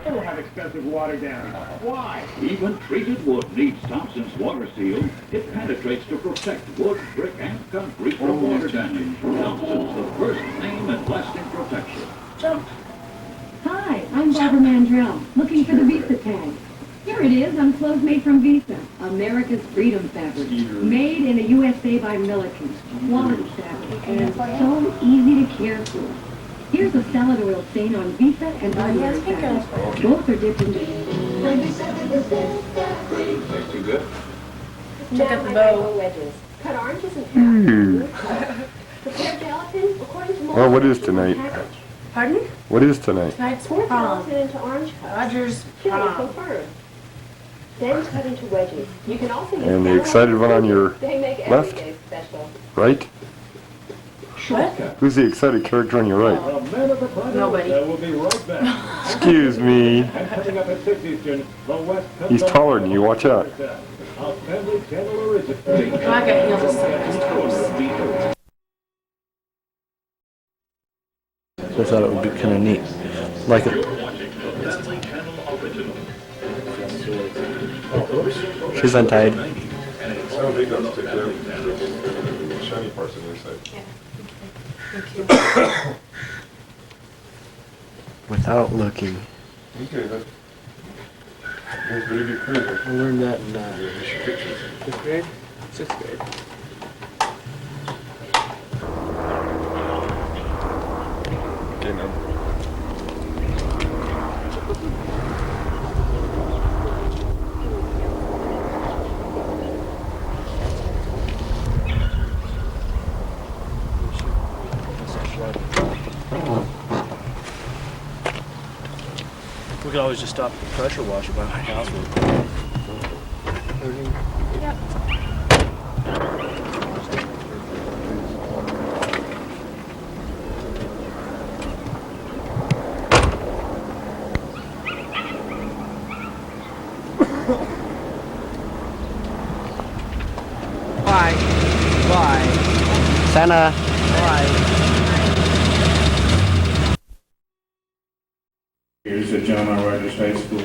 Still have excessive water damage. Why? Even treated wood needs Thompson's Water Seal. It penetrates to protect wood, brick, and concrete from water damage. Thompson's, the first name in lasting protection. Jump. Hi, I'm Barbara Mandrell, looking for the Visa tag. Here it is on clothes made from Visa, America's freedom fabric. Made in the USA by Milliken. Quality fabric, and so easy to care for. Here's a salad oil stain on Visa and ordinary fabric. Both are dipped into... Tastes too good? Check out the bow. Wedges. Cut oranges in half. Prepare gelatin according to Well, what is tonight? package. Pardon? What is tonight? Tonight's Pour prom. gelatin into orange cups. Rogers Chili prom. confirmed. Then cut into wedges. You can also use And the salad excited one on your They make every left? day special. Right? Shortcut. Who's the excited character on your right? A man of the planet. Nobody. We'll be right back. Excuse me. And coming up at 6 Eastern, the West Coast. He's taller than you, watch out. Assembly Channel Original. Oh, I got heels of toes. So I thought it would be kind of neat. Like it. She's untied. I don't think that's stick there. Shiny parts on the inside. Without looking. Okay, that's pretty good prison. I learned that in Pictures. 5th grade? 6th grade. Okay, now. We could always just stop the pressure washer by my house. Why? Why? Santa. Why? Years at John R. Rogers High School.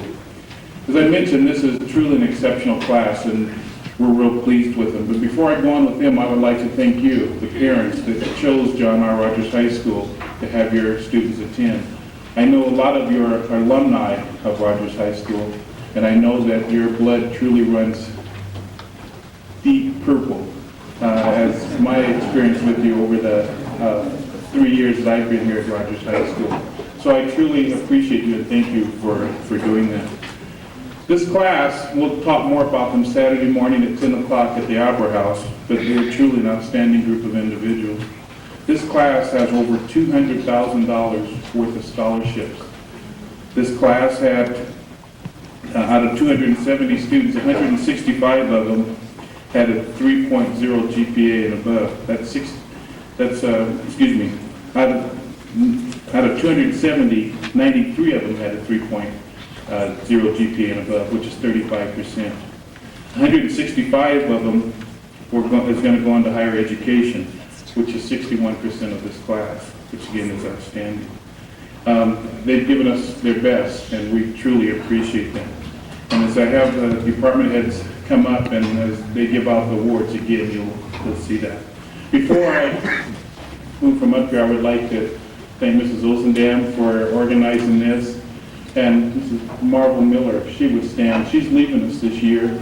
As I mentioned, this is truly an exceptional class, and we're real pleased with them. But before I go on with them, I would like to thank you, the parents that chose John R. Rogers High School to have your students attend. I know a lot of you are alumni of Rogers High School, and I know that your blood truly runs deep purple, as my experience with you over the 3 years that I've been here at Rogers High School. So I truly appreciate you and thank you for doing that. This class, we'll talk more about them Saturday morning at 10 o'clock at the Opera House, but they're truly an outstanding group of individuals. This class has over $200,000 worth of scholarships. This class had, out of 270 students, 165 of them had a 3.0 GPA and above. Out of 270, 93 of them had a 3.0 GPA and above, which is 35%. 165 of them is going to go on to higher education, which is 61% of this class, which again is outstanding. They've given us their best, and we truly appreciate them. And as I have the department heads come up and as they give out the awards again, you'll see that. Before I move from up here, I would like to thank Mrs. Olsendam for organizing this, and Mrs. Marvel Miller, if she would stand. She's leaving us this year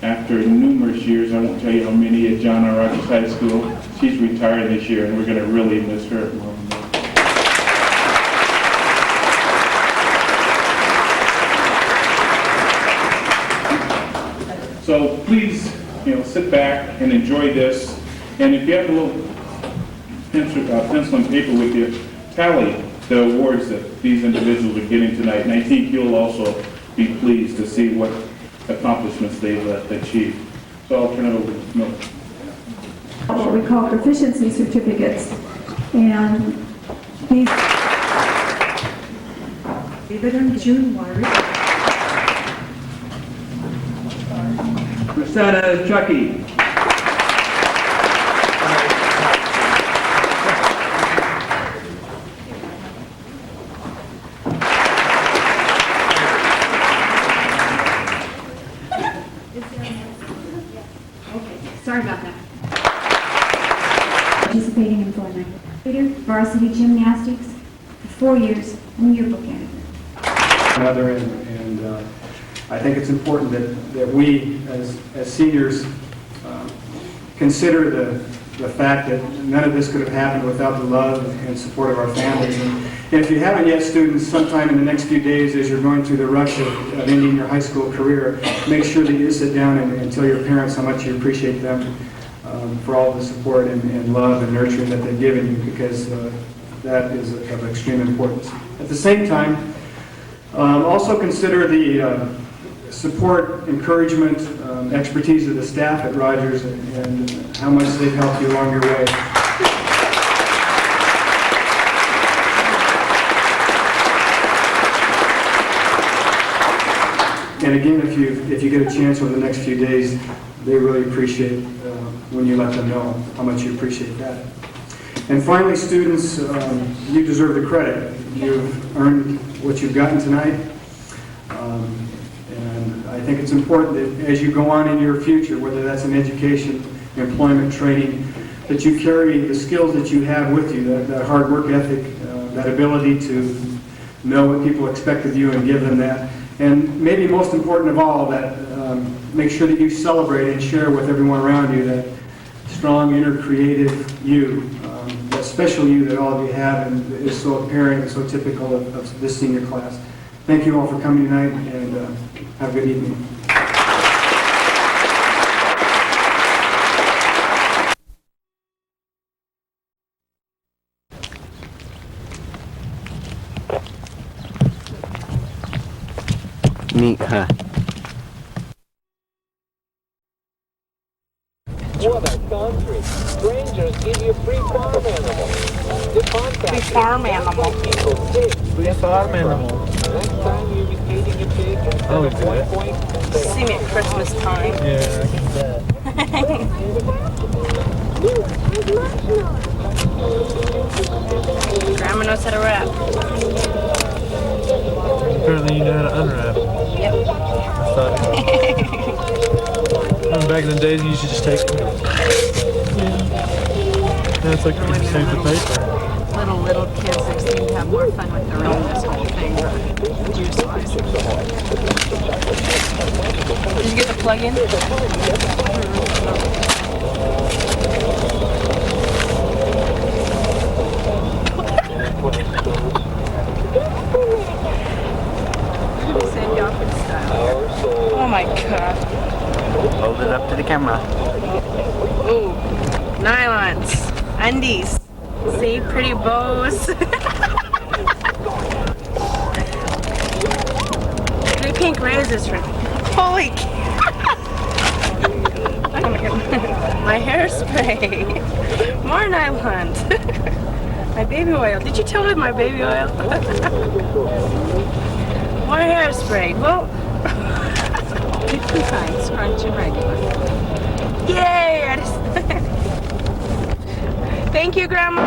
after numerous years. I won't tell you how many at John R. Rogers High School. She's retiring this year, and we're going to really miss her. So please, sit back and enjoy this. And if you have a little pencil and paper with you, tally the awards that these individuals are getting tonight. And I think you'll also be pleased to see what accomplishments they've achieved. So I'll turn it over to Miller. What we call proficiency certificates. And these David and June Wires. Rosanna Chucky. varsity gymnastics, for 4 years, and yearbook editor. Another, and I think it's important that we, as seniors, consider the fact that none of this could have happened without the love and support of our families. And if you haven't yet, students, sometime in the next few days as you're going through the rush of ending your high school career, make sure that you sit down and tell your parents how much you appreciate them for all the support and love and nurturing that they've given you, because that is of extreme importance. At the same time, also consider the support, encouragement, expertise of the staff at Rogers and how much they've helped you along your way. And again, if you get a chance over the next few days, they really appreciate when you let them know how much you appreciate that. And finally, students, you deserve the credit. You've earned what you've gotten tonight. And I think it's important that as you go on in your future, whether that's in education, employment, training, that you carry the skills that you have with you, that hard work ethic, that ability to know what people expect of you and give them that. And maybe most important of all, that make sure that you celebrate and share with everyone around you that strong, inner, creative you, that special you that all of you have and is so apparent and so typical of this senior class. Thank you all for coming tonight, and have a good evening. Meet her. What a country. Strangers give you free farm animals. Free farm animal. Free farm animal. Next time you'll be feeding a pig instead Oh, of okay. point. See me at Christmas time. Yeah, I can bet. Grandma knows how to rap. Apparently you know how to unwrap. Yep. I thought. Back in the days, you used to just take them. Now it's like you just save the paper. Little kids, they seem to have more fun with their own this whole thing. Juice-wise. Did you get the plug-in? Send you off in style. Oh my god. Hold it up to the camera. Ooh. Nylons. Undies. See, pretty bows. Three pink razors for holy cow. Oh my god. My hairspray. More nylons. My baby oil. Did you tell me my baby oil? More hairspray. Well, 50 times scrunch and regular. Yay! Thank you, Grandma.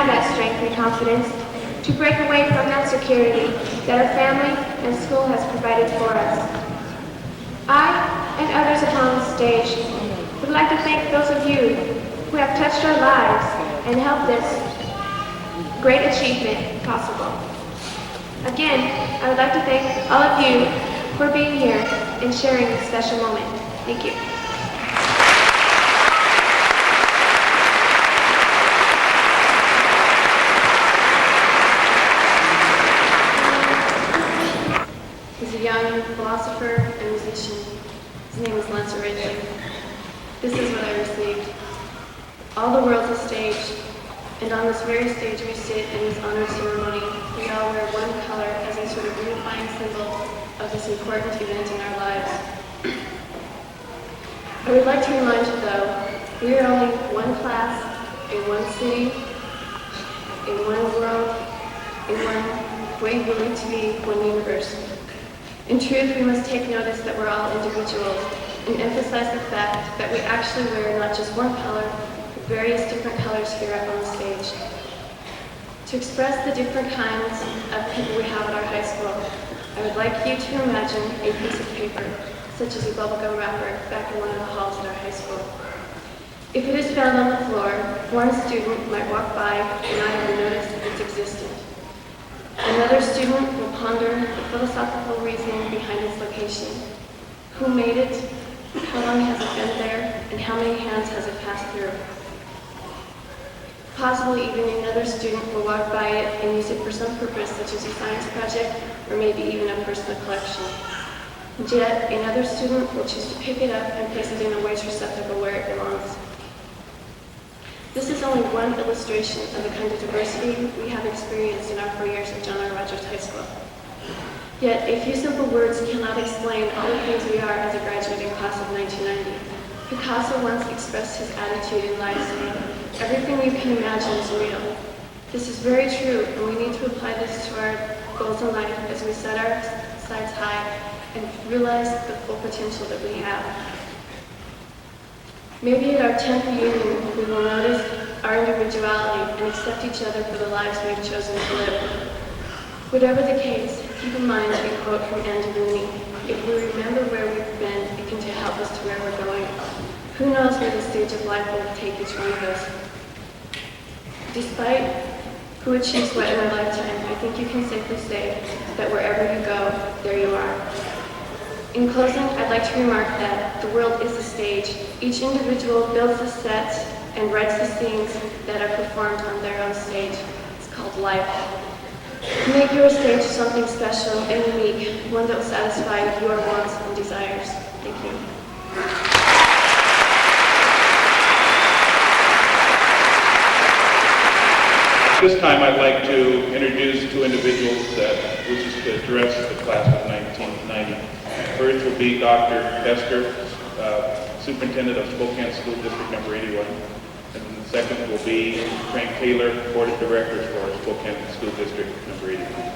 have that strength and confidence to break away from that security that our family and school has provided for us. I and others upon the stage would like to thank those of you who have touched our lives and helped this great achievement possible. Again, I would like to thank all of you for being here and sharing this special moment. Thank you. He's a young philosopher and musician. His name is Lance Ridley. This is what I received. All the world's a stage, and on this very stage we sit in this honor ceremony. We all wear one color as a sort of unifying symbol of this important event in our lives. I would like to remind you though, we are only one class, in one city, in one world, in one way believed to be one universe. In truth, we must take notice that we're all individuals and emphasize the fact that we actually wear not just one color, but various different colors here up on the stage. To express the different kinds of people we have at our high school, I would like you to imagine a piece of paper, such as a bubblegum wrapper, back in one of the halls at our high school. If it is found on the floor, one student might walk by and not even notice its existence. Another student will ponder the philosophical reasoning behind its location. Who made it? How long has it been there? And how many hands has it passed through? Possibly even another student will walk by it and use it for some purpose, such as a science project, or maybe even a personal collection. And yet, another student will choose to pick it up and place it in a waste receptacle where it belongs. This is only one illustration of the kind of diversity we have experienced in our 4 years at John R. Rogers High School. Yet, a few simple words cannot explain all the things we are as a graduating class of 1990. Picasso once expressed his attitude in life saying, "Everything you can imagine is real." This is very true, and we need to apply this to our goals in life as we set our sights high and realize the full potential that we have. Maybe at our 10th reunion, we will notice our individuality and accept each other for the lives we have chosen to live. Whatever the case, keep in mind a quote from Andy Rooney: "If we remember where we've been, it can help us to where we're going." Who knows where the stage of life will take each one of us? Despite who achieves what in a lifetime, I think you can safely say that wherever you go, there you are. In closing, I'd like to remark that the world is a stage. Each individual builds the sets and writes the scenes that are performed on their own stage. It's called life. Make your stage something special and unique, one that will satisfy your wants and desires. Thank you. This time I'd like to introduce two individuals that wishes to address the class of 1990. First will be Dr. Hester, Superintendent of Spokane School District number 81. And the second will be Frank Taylor, Board of Directors for Spokane School District number 81.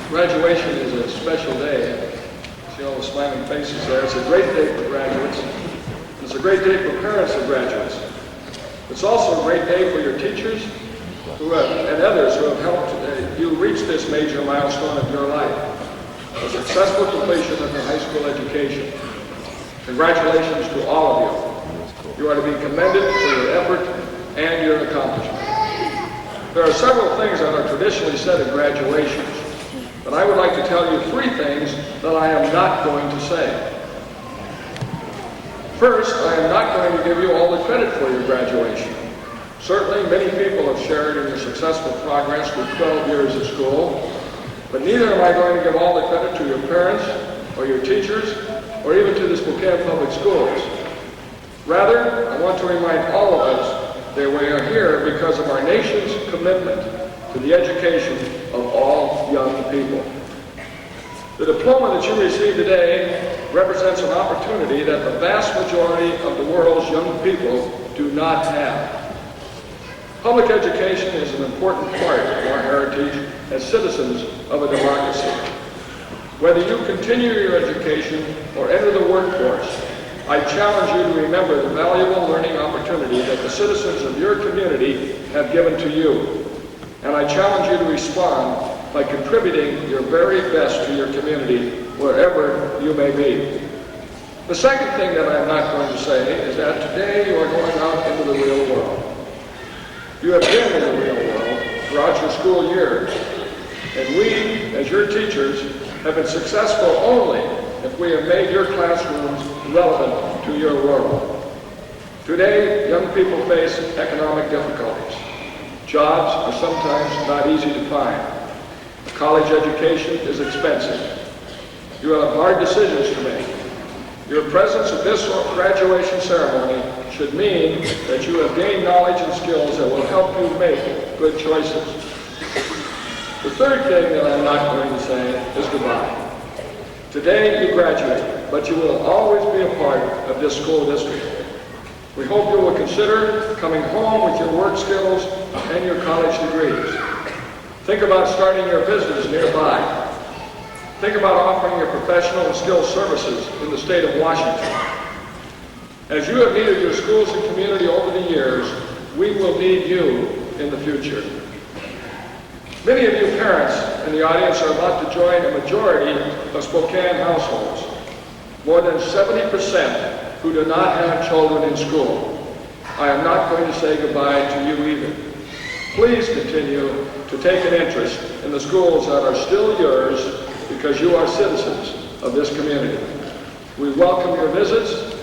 Graduation is a special day. See all the smiling faces there. It's a great day for graduates. It's a great day for parents of graduates. It's also a great day for your teachers and others who have helped you reach this major milestone of your life, a successful completion of your high school education. Congratulations to all of you. You are to be commended for your effort and your accomplishment. There are several things that are traditionally said at graduations, but I would like to tell you 3 things that I am not going to say. First, I am not going to give you all the credit for your graduation. Certainly, many people have shared in your successful progress through 12 years of school, but neither am I going to give all the credit to your parents or your teachers or even to the Spokane Public Schools. Rather, I want to remind all of us that we are here because of our nation's commitment to the education of all young people. The diploma that you receive today represents an opportunity that the vast majority of the world's young people do not have. Public education is an important part of our heritage as citizens of a democracy. Whether you continue your education or enter the workforce, I challenge you to remember the valuable learning opportunity that the citizens of your community have given to you. And I challenge you to respond by contributing your very best to your community wherever you may be. The second thing that I'm not going to say is that today you are going out into the real world. You have been in the real world throughout your school years, and we, as your teachers, have been successful only if we have made your classrooms relevant to your world. Today, young people face economic difficulties. Jobs are sometimes not easy to find. A college education is expensive. You have hard decisions to make. Your presence at this graduation ceremony should mean that you have gained knowledge and skills that will help you make good choices. The third thing that I'm not going to say is goodbye. Today you graduate, but you will always be a part of this school district. We hope you will consider coming home with your work skills and your college degrees. Think about starting your business nearby. Think about offering your professional and skilled services in the state of Washington. As you have needed your schools and community over the years, we will need you in the future. Many of you parents in the audience are about to join a majority of Spokane households, more than 70% who do not have children in school. I am not going to say goodbye to you either. Please continue to take an interest in the schools that are still yours because you are citizens of this community. We welcome your visits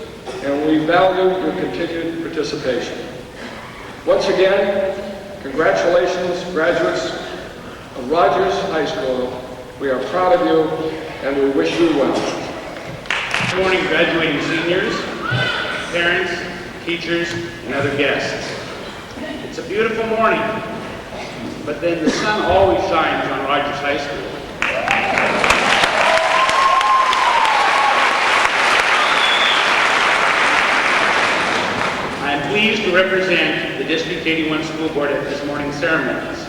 and we value your continued participation. Once again, congratulations, graduates of Rogers High School. We are proud of you and we wish you well. Good morning, graduating seniors, parents, teachers, and other guests. It's a beautiful morning, but then the sun always shines on Rogers High School. I am pleased to represent the District 81 School Board at this morning's ceremonies.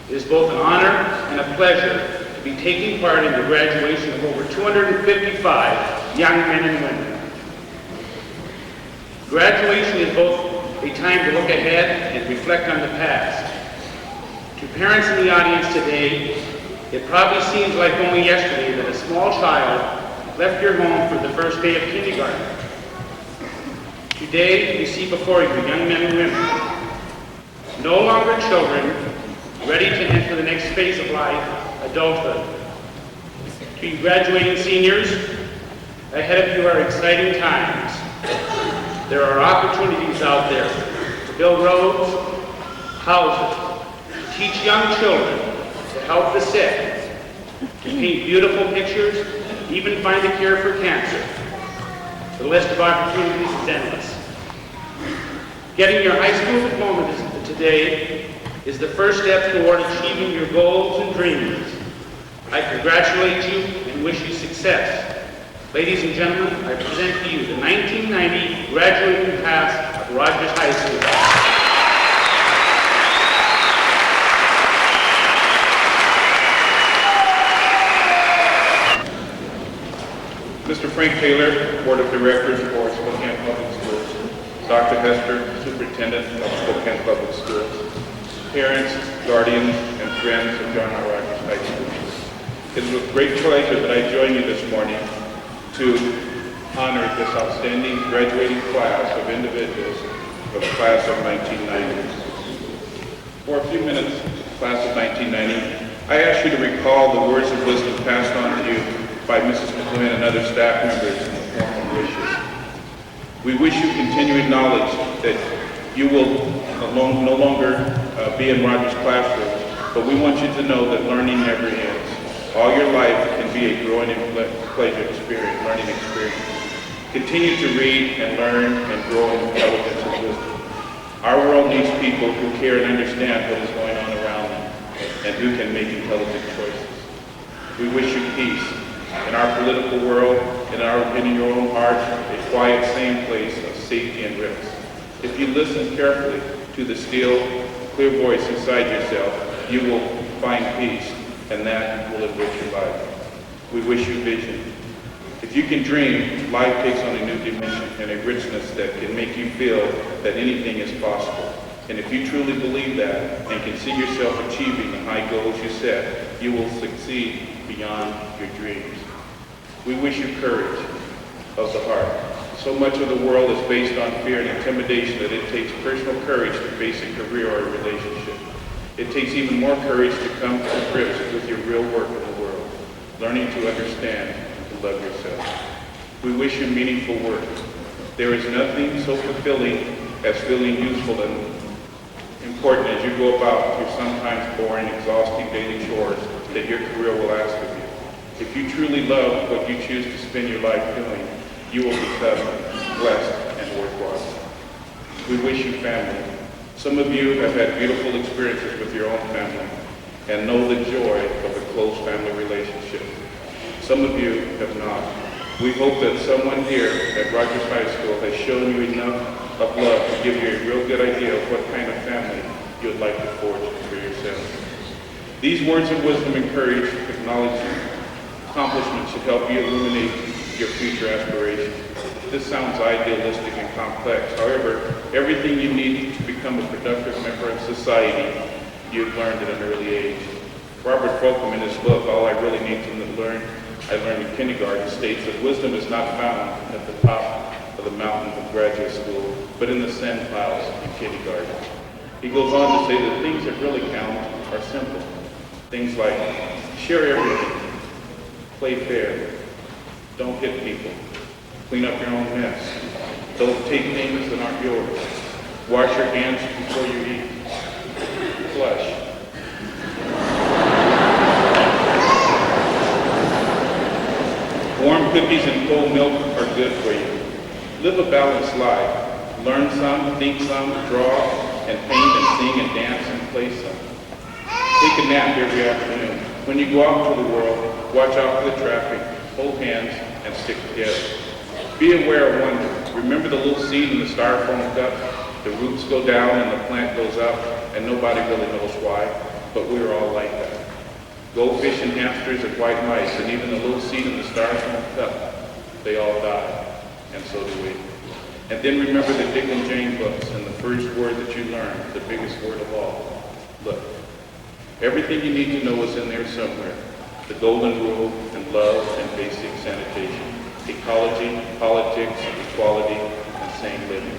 It is both an honor and a pleasure to be taking part in the graduation of over 255 young men and women. Graduation is both a time to look ahead and reflect on the past. To parents in the audience today, it probably seems like only yesterday that a small child left your home for the first day of kindergarten. Today, you see before you young men and women, no longer children, ready to enter the next phase of life, adulthood. To you graduating seniors, ahead of you are exciting times. There are opportunities out there to build roads, houses, to teach young children, to help the sick, to paint beautiful pictures, even find a cure for cancer. The list of opportunities is endless. Getting your high school diploma today is the first step toward achieving your goals and dreams. I congratulate you and wish you success. Ladies and gentlemen, I present to you the 1990 graduating class of Rogers High School. Mr. Frank Taylor, Board of Directors for Spokane Public Schools. Dr. Hester, Superintendent of Spokane Public Schools. Parents, guardians, and friends of John R. Rogers High School. It is with great pleasure that I join you this morning to honor this outstanding graduating class of individuals of the class of 1990. For a few minutes, class of 1990, I ask you to recall the words of wisdom passed on to you by Mrs. McLuhan and other staff members in the form of wishes. We wish you continuing knowledge that you will no longer be in Rogers classrooms, but we want you to know that learning never ends. All your life can be a growing and pleasure experience, learning experience. Continue to read and learn and grow in intelligence and wisdom. Our world needs people who care and understand what is going on around them and who can make intelligent choices. We wish you peace in our political world, in your own heart, a quiet, sane place of safety and rest. If you listen carefully to the still, clear voice inside yourself, you will find peace, and that will enrich your life. We wish you vision. If you can dream, life takes on a new dimension and a richness that can make you feel that anything is possible. And if you truly believe that and can see yourself achieving the high goals you set, you will succeed beyond your dreams. We wish you courage of the heart. So much of the world is based on fear and intimidation that it takes personal courage to face a career or a relationship. It takes even more courage to come to grips with your real work in the world, learning to understand and to love yourself. We wish you meaningful work. There is nothing so fulfilling as feeling useful and important as you go about your sometimes boring, exhausting daily chores that your career will ask of you. If you truly love what you choose to spend your life doing, you will become blessed and worthwhile. We wish you family. Some of you have had beautiful experiences with your own family and know the joy of a close family relationship. Some of you have not. We hope that someone here at Rogers High School has shown you enough of love to give you a real good idea of what kind of family you would like to forge for yourself. These words of wisdom, encourage, acknowledge, accomplishments should help you illuminate your future aspirations. This sounds idealistic and complex. However, everything you need to become a productive member of society, you've learned at an early age. Robert Fulghum, in his book, All I Really Need to Learn, I Learned in Kindergarten, states that wisdom is not found at the top of the mountain of graduate school, but in the sand piles in kindergarten. He goes on to say that things that really count are simple. Things like share everything, play fair, don't hit people, clean up your own mess, don't take things that aren't yours, wash your hands before you eat, flush. Warm cookies and cold milk are good for you. Live a balanced life. Learn some, think some, draw, and paint and sing and dance and play some. Take a nap every afternoon. When you go out into the world, watch out for the traffic, hold hands, and stick together. Be aware of wonder. Remember the little seed in the styrofoam cup? The roots go down and the plant goes up, and nobody really knows why, but we're all like that. Goldfish and hamsters and white mice, and even the little seed in the styrofoam cup, they all die, and so do we. And then remember the Dick and Jane books, and the first word that you learn, the biggest word of all, look. Everything you need to know is in there somewhere. The golden rule and love and basic sanitation, ecology, politics, equality, and sane living.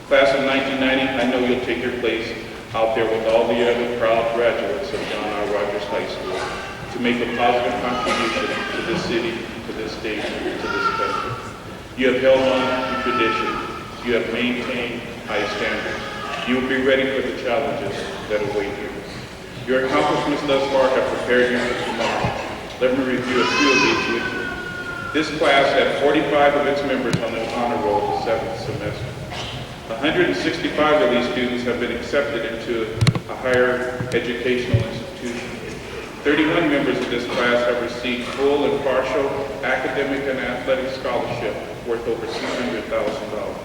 Class of 1990, I know you'll take your place out there with all the other proud graduates of John R. Rogers High School to make a positive contribution to this city, to this state, to this country. You have held on to tradition. You have maintained high standards. You will be ready for the challenges that await you. Your accomplishments thus far have prepared you for tomorrow. Let me review a few of these with you. This class had 45 of its members on the honor roll the 7th semester. 165 of these students have been accepted into a higher educational institution. 31 members of this class have received full and partial academic and athletic scholarship worth over $200,000.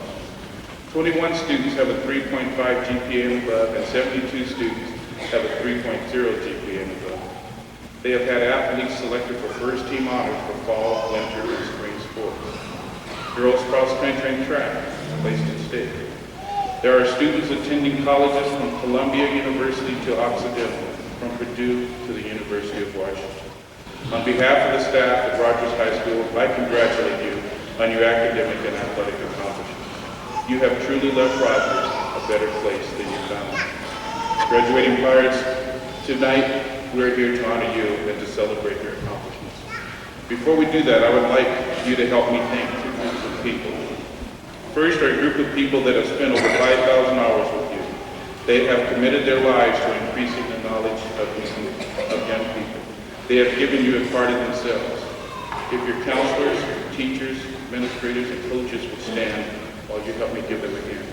21 students have a 3.5 GPA and above, and 72 students have a 3.0 GPA and above. They have had athletes selected for first team honors for fall, winter, and spring sports. Girls cross country and track placed in state. There are students attending colleges from Columbia University to Occidental, from Purdue to the University of Washington. On behalf of the staff at Rogers High School, I congratulate you on your academic and athletic accomplishments. You have truly left Rogers a better place than you found it. Graduating pirates, tonight we're here to honor you and to celebrate your accomplishments. Before we do that, I would like you to help me thank two groups of people. First are a group of people that have spent over 5,000 hours with you. They have committed their lives to increasing the knowledge of young people. They have given you a part of themselves. If your counselors, teachers, administrators, and coaches would stand while you help me give them a hand.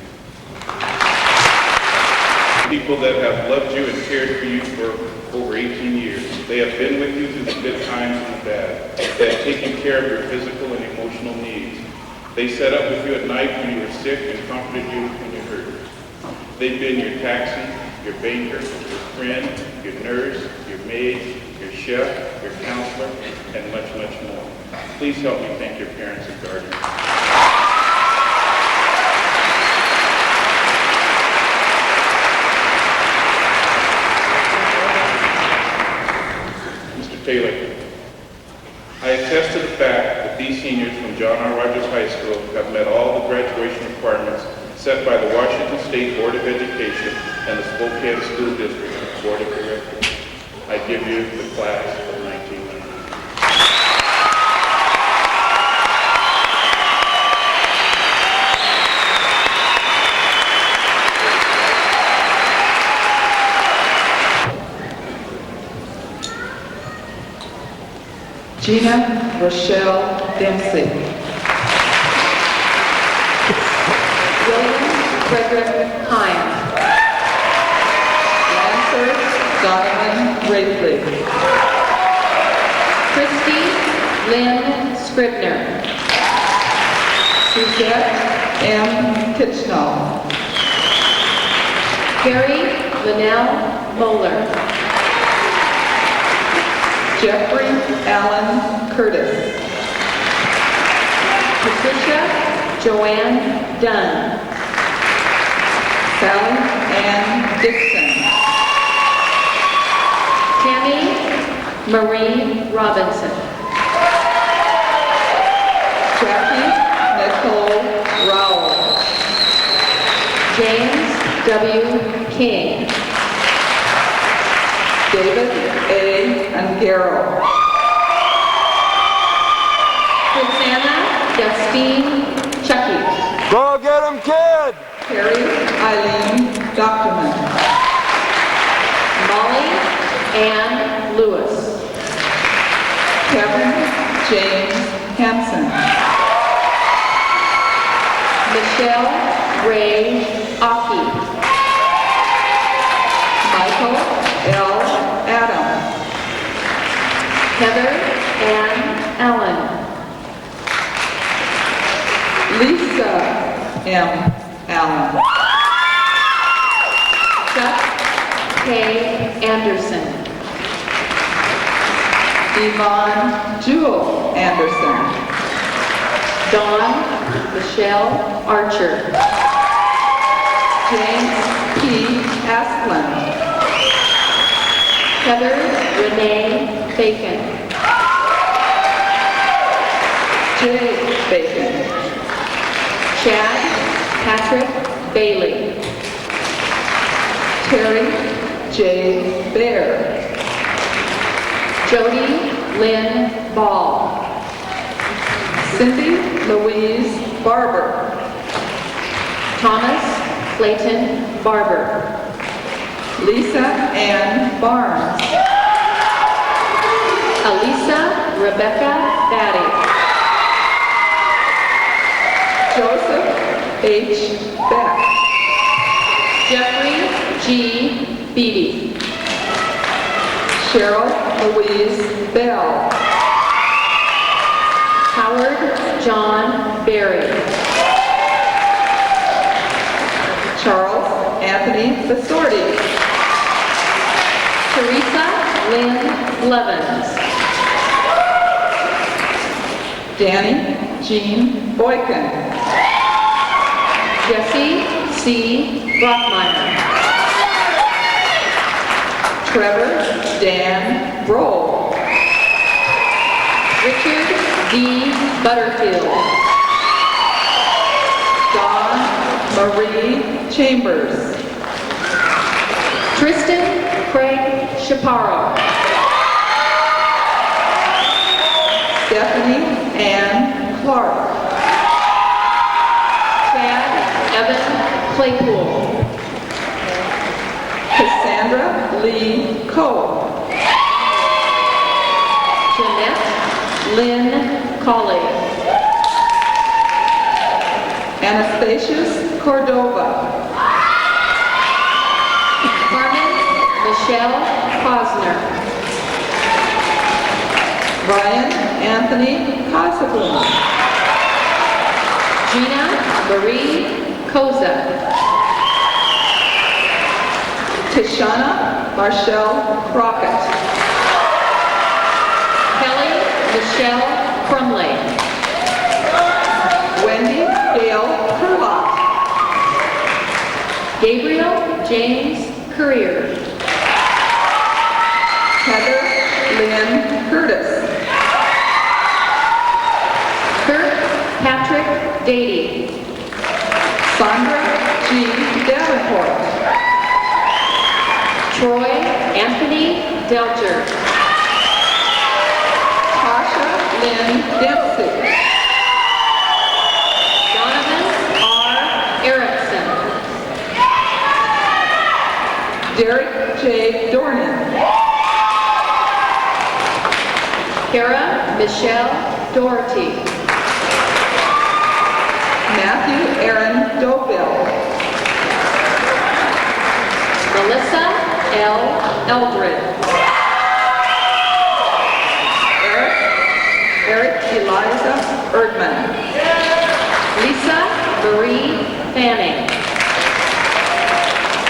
People that have loved you and cared for you for over 18 years. They have been with you through the good times and the bad. They have taken care of your physical and emotional needs. They sat up with you at night when you were sick and comforted you when you hurt. They've been your taxi, your banker, your friend, your nurse, your your maid, your chef, your counselor, and much, much more. Please help me thank your parents and guardians. Mr. Taylor, I attest to the fact that these seniors from John R. Rogers High School have met all the graduation requirements set by the Washington State Board of Education and the Spokane School District Board of Directors. I give you the class of 1900. Gina Rochelle Dempsey. William Frederick Hines. Lancer Donovan Rapley. Christy Lynn Scribner. Suzette M. Kitchnall. Carrie Linnell Moeller. Jeffrey Allen Curtis. Patricia Joanne Dunn. Sally Ann Dixon. Tammy Marie Robinson. Jackie Nicole Rowell. James W. King. David A. Angaro. Rosanna Justine Chucky. Go get him, kid! Carrie Eileen Doctorman. Molly Ann Lewis. Kevin James Hansen. Michelle Ray Aki. Michael L. Adam. Heather Ann Allen. Lisa M. Allen. Chuck K. Anderson. Yvonne Jewel Anderson. Dawn Michelle Archer. James P. Asplund. Heather Renee Bacon. Jay Bacon. Chad Patrick Bailey. Terry J. Bear. Jody Lynn Ball. Cindy Louise Barber. Thomas Clayton Barber. Lisa Ann Barnes. Elisa Rebecca Batty. Joseph H. Beck. Jeffrey G. Beatty. Cheryl Louise Bell. Howard John Berry. Charles Anthony Basorti. Teresa Lynn Levens. Danny Jean Boykin. Jesse C. Brockmeyer. Trevor Dan Broll. Richard D. Butterfield. Dawn Marie Chambers. Tristan Craig Chaparro. Stephanie Ann Clark. Chad Evan Claypool. Cassandra Lee Cole. Jeanette Lynn Colley. Anastasius Cordova. Carmen Michelle Posner. Brian Anthony Casablanca. Gina Marie Koza. Tishana Marshall Crockett. Michelle Crumley. Wendy Dale Kurlot. Gabriel James Career. Heather Lynn Curtis. Kirk Patrick Dady. Sandra G. Davenport. Troy Anthony Delger. Tasha Lynn Dempsey. Donovan R. Erickson. Derek J. Dornan. Kara Michelle Doherty. Matthew Aaron Doville. Melissa L. Eldred. Eric Eliza Erdman. Lisa Marie Fanning.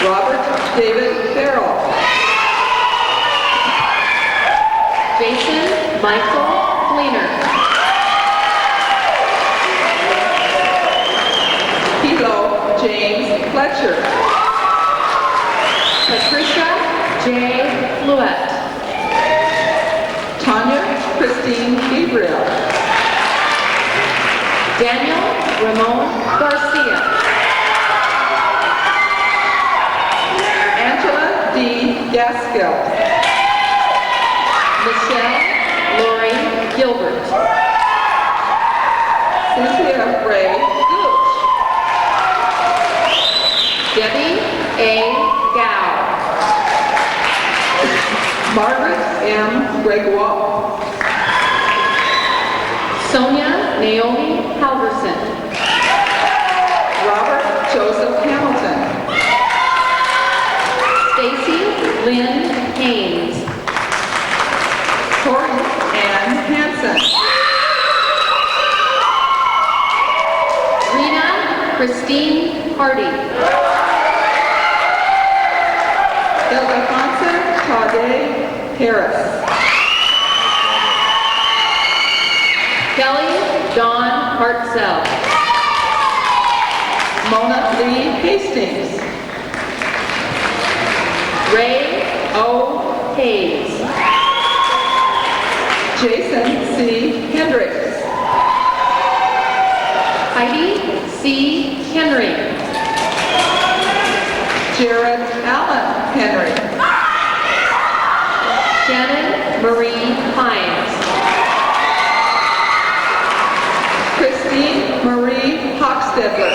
Robert David Farrell. Jason Michael Fleener. Hilo James Fletcher. Patricia J. Fluett. Tanya Christine Gabriel. Daniel Ramon Garcia. Angela D. Gaskell. Michelle Lori Gilbert. Cynthia Ray Gooch. Debbie A. Gow. Margaret M. Gregoire. Sonia Naomi Halverson. Robert Joseph Hamilton. Stacy Lynn Haynes. Tori Ann Hansen. Rena Christine Hardy. Ildefonso Tade Harris. Kelly Dawn Hartzell. Mona Lee Hastings. Ray O. Hayes. Jason C. Hendricks. Heidi C. Henry. Jared Allen Henry. Shannon Marie Hines. Christine Marie Hochstedler.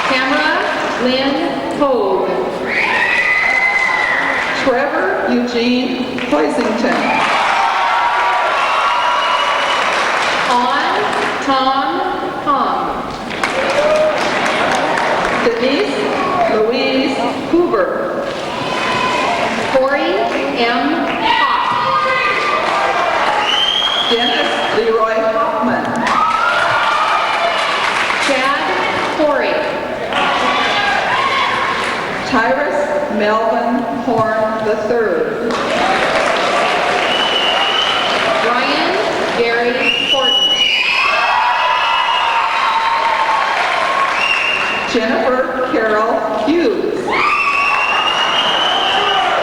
Tamara Lynn Hogue. Trevor Eugene Hoisington. Tom Hong. Denise Louise Hoover. Corey M. Hawk. Dennis Leroy Hoffman. Chad Corey. Tyrus Melvin Horn III. Brian Gary Horton. Jennifer Carol Hughes.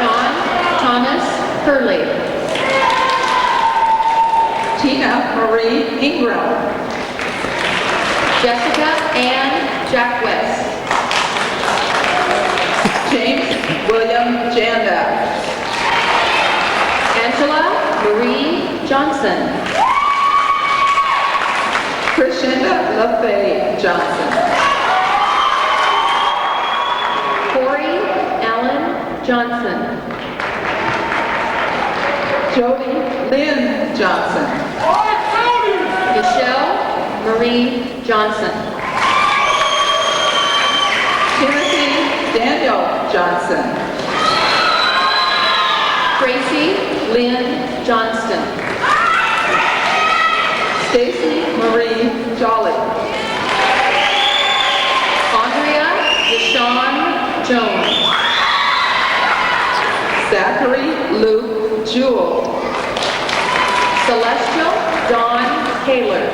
John Thomas Hurley. Tina Marie Ingram. Jessica Ann Jackwes. James William Janda. Angela Marie Johnson. Crescenda LaFay Johnson. Corey Allen Johnson. Jody Lynn Johnson. Michelle Marie Johnson. Timothy Daniel Johnson. Tracy Lynn Johnston. Stacy Marie Jolly. Andrea Deshawn Jones. Zachary Luke Jewell. Celestial Dawn Taylor.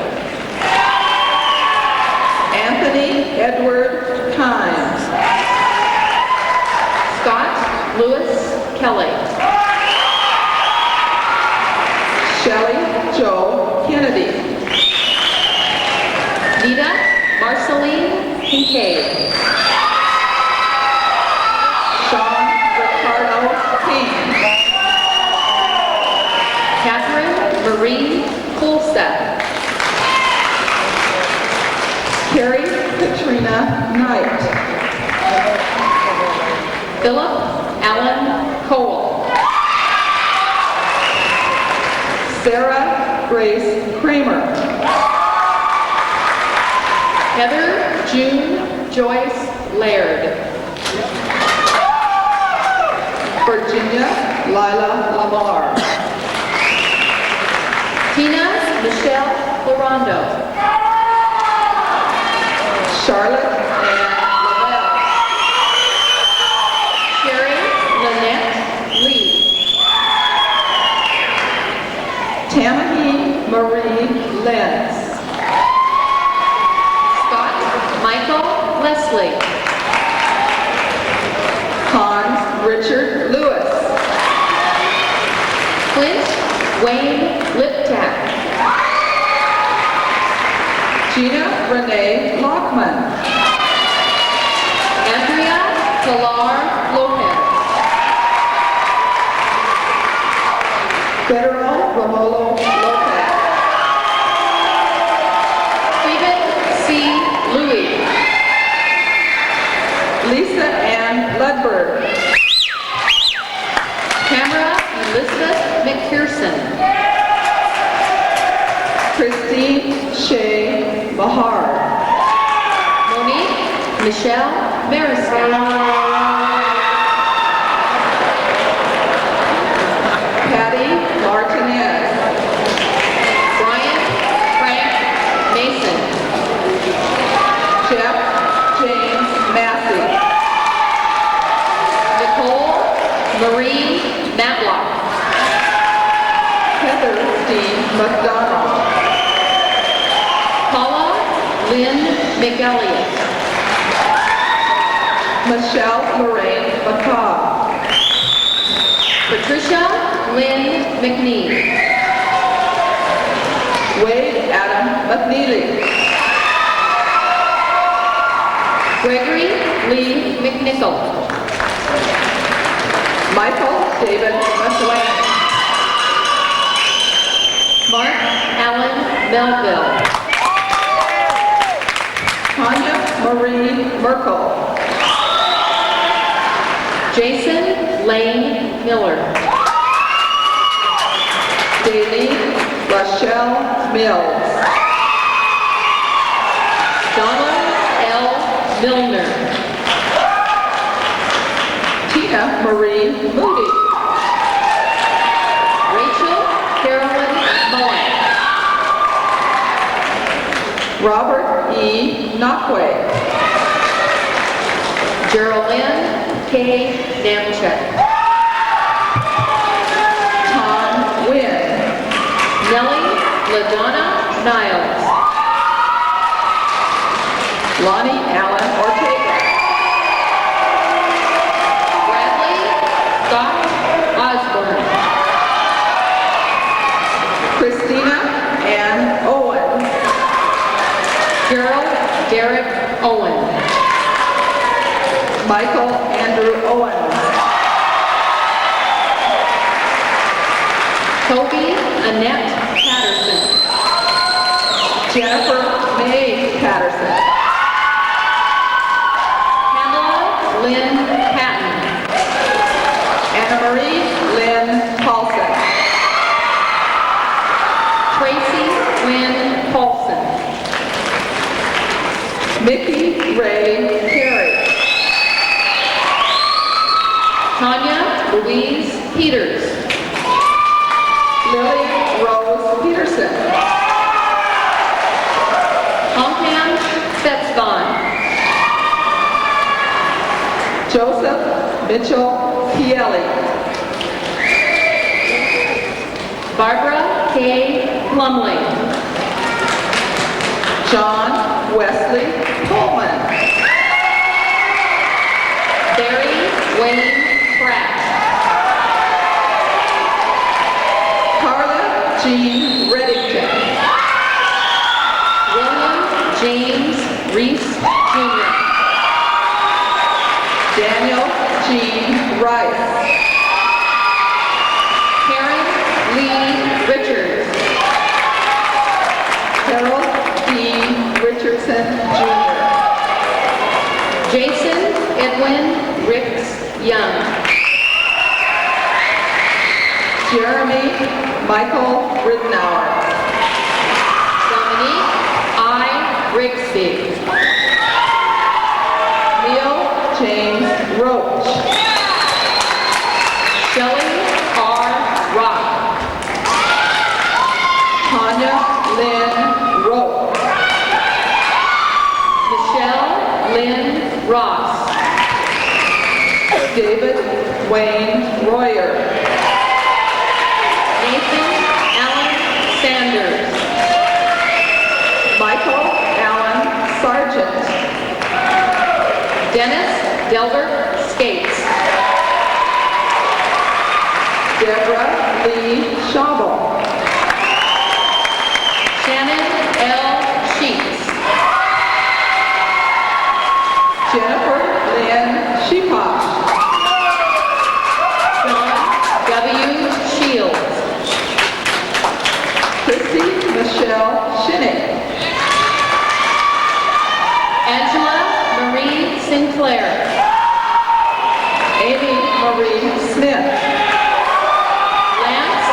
Anthony Edward Kimes. Scott Lewis Kelly. Shelley Jo Kennedy. Nita Marceline Kincaid. Sean Ricardo King. Catherine Marie Coulseth. Carrie Katrina Knight. Philip Allen Cole. Sarah Grace Kramer. Heather June Joyce Laird. Virginia Lila Lamar. Tina Michelle Lorando. Charlotte Ann Lavelle. Sherry Lynette Lee. Tamahi Marie Lenz. Scott Michael Leslie. Hans Richard Lewis. Clint Wayne Liptak. Gina Renee Lockman. Andrea Pilar Lopez. Federal Romolo Lopez. Stephen C. Louis. Lisa Ann Ledberg. Tamara Elizabeth McPherson. Christine Shea Bahar. Monique Michelle Mariscal. Patty Martinez. Brian Frank Mason. Jeff James Massey. Nicole Marie Matlock. Heather Dean McDonald. Paula Lynn McElliott. Michelle Lorraine McCaw. Patricia Lynn McNee. Wade Adam McNeely. Gregory Lee McNichol. Michael David McLean. Mark Allen Melville. Tanya Marie Merkel. Jason Lane Miller. Daleen Rochelle Mills. Donna L. Milner. Tina Marie Moody. Rachel Carolyn Mullen. Robert E. Knockway. Geraldine K. Namchek. Tom Wynn. Nellie LaDonna Niles. Lonnie Allen Ortega. Bradley Scott Osborne. Christina Ann Owen. Gerald Derek Owen. Michael Andrew Owens. Toby Annette Patterson. Jennifer May Patterson. Pamela Lynn Patton. Anna Marie Lynn Paulson. Tracy Wynn Paulson. Mickey Ray Carey. Tanya Louise Peters. Lillian Rose Peterson. Hompan Fetzvon. Joseph Mitchell Pielli. Barbara K. Plumley. John Wesley Coleman. Barry Wayne Pratt. Carla Jean Reddington. William James Reese Jr. Daniel G. Rice. Karen Lee Richards. Harold D. Richardson Jr. Jason Edwin Ricks Young. Jeremy Michael Ridnour. Dominique I. Rigsby. Neil James Roach. Shelley R. Rock. Tanya Lynn Roach. Michelle Lynn Ross. David Wayne Royer. Nathan Allen Sanders. Michael Allen Sargent. Dennis Delbert Skates. Deborah Lee Schaubel. Shannon L. Sheets. Jennifer Lynn Sheeposh. John W. Shields. Chrissy Michelle Shinnick. Angela Marie Sinclair. Amy Marie Smith. Lance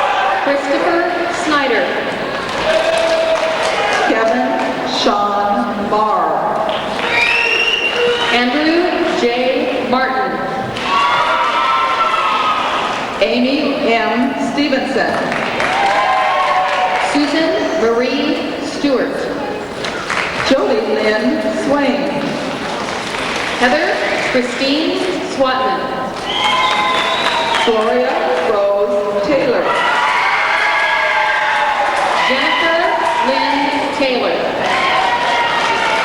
Christopher Snyder. Kevin Sean Barr. Andrew J. Martin. Amy M. Stevenson. Susan Marie Stewart. Jody Lynn Swain. Heather Christine Swatman. Gloria Rose Taylor. Jennifer Lynn Taylor.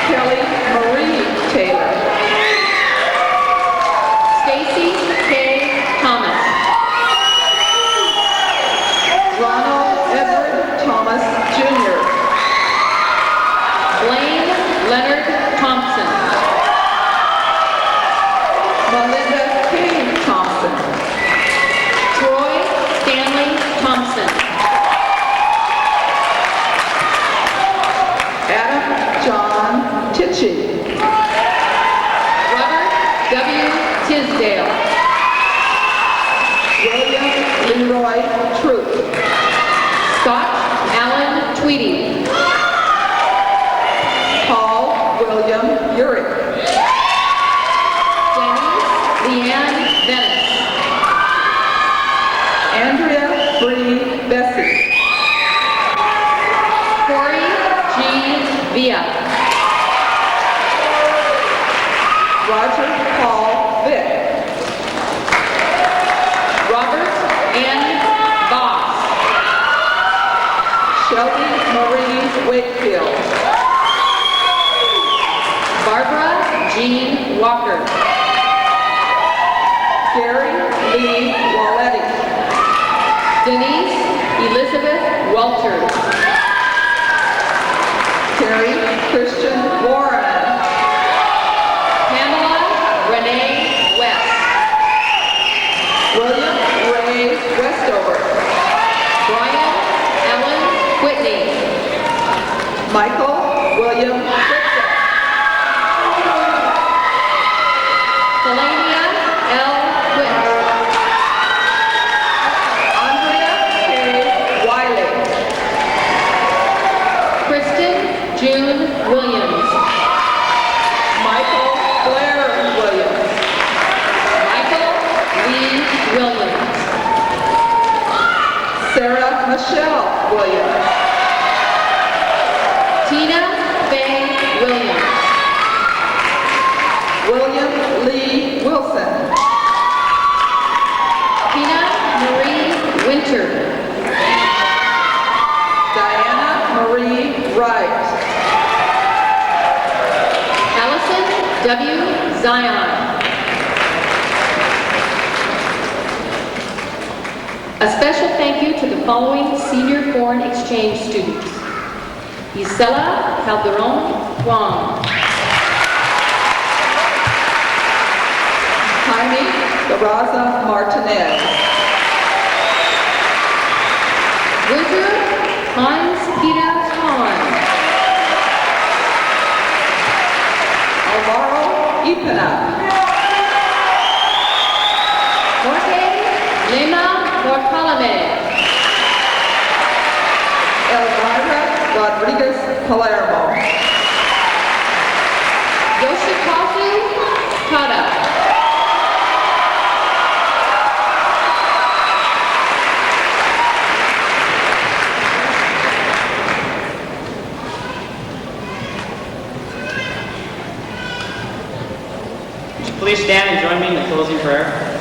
Kelly Marie Taylor. Stacy K. Thomas. Ronald Edward Thomas Jr. Blaine Leonard Thompson. Melinda K. Thompson. Troy Stanley Thompson. Adam John Tichy. Robert W. Tisdale. William Leroy Troop. Scott Allen Tweedy. Paul William Urick. Denise Leanne Venice. Andrea Bree Bessie. Corey G. Villa. Roger Paul Vick. Robert N. Voss. Shelby Marie Wakefield. Barbara Jean Walker. Gary Lee Walletti. Denise Elizabeth Walters. Terry Christian Warren. Pamela Renee West. William Ray Westover. Brian Ellen Whitney. Michael William Whitson. Selenia L. Whitt. Andrea K. Wiley. Kristen June Williams. Michael Blair Williams. Michael Lee Williams. Sarah Michelle Williams. Tina Faye Williams. William Lee Wilson. Tina Marie Winter. W. Zion. A special thank you to the following senior foreign exchange students: Isela Calderon Wong, Jaime Barraza Martinez, Richard Hans Peter Hahn, Alvaro Ipana, Jorge Lema Bartolome, Elvira Rodriguez Palermo, Yoshikazu Tada, Please stand and join me in the closing prayer.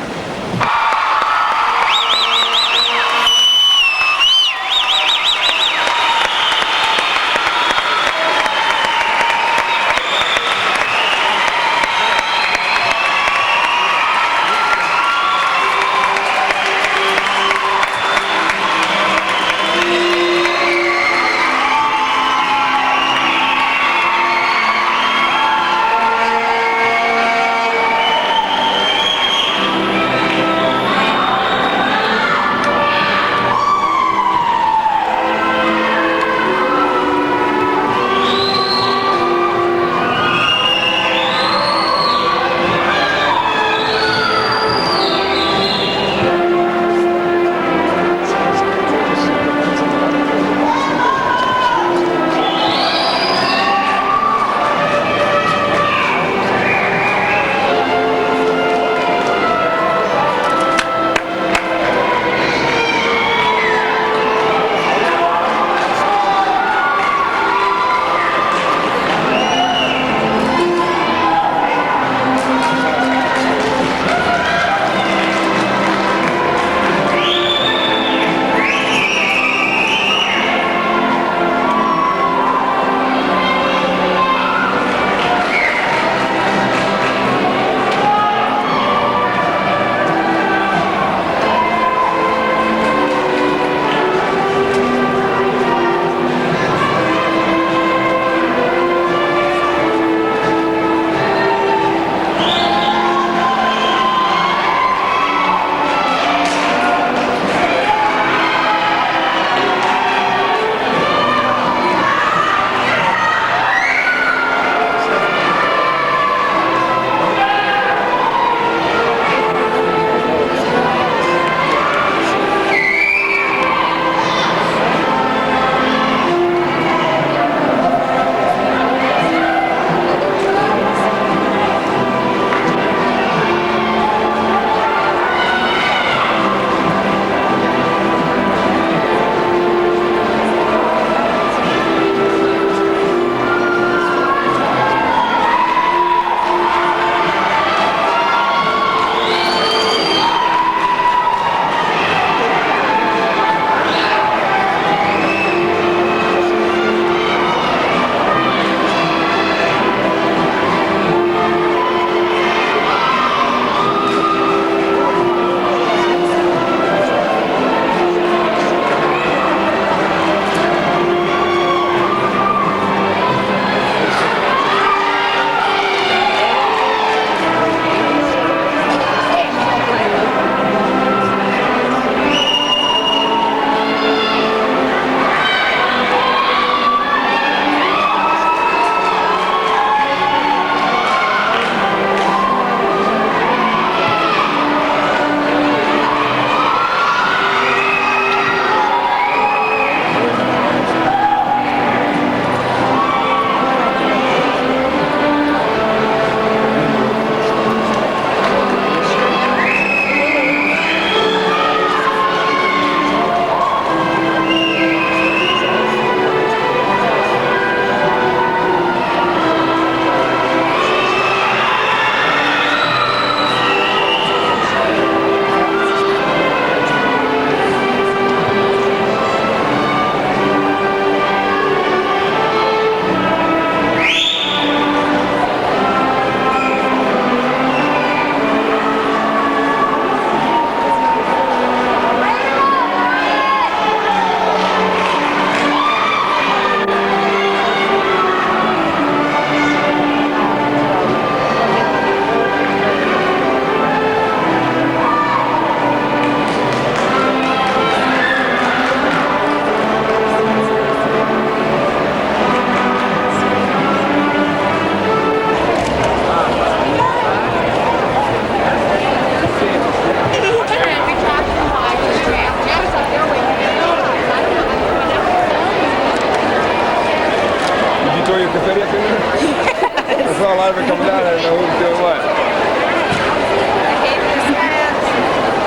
saw a lot of it coming down. I didn't know who was doing what.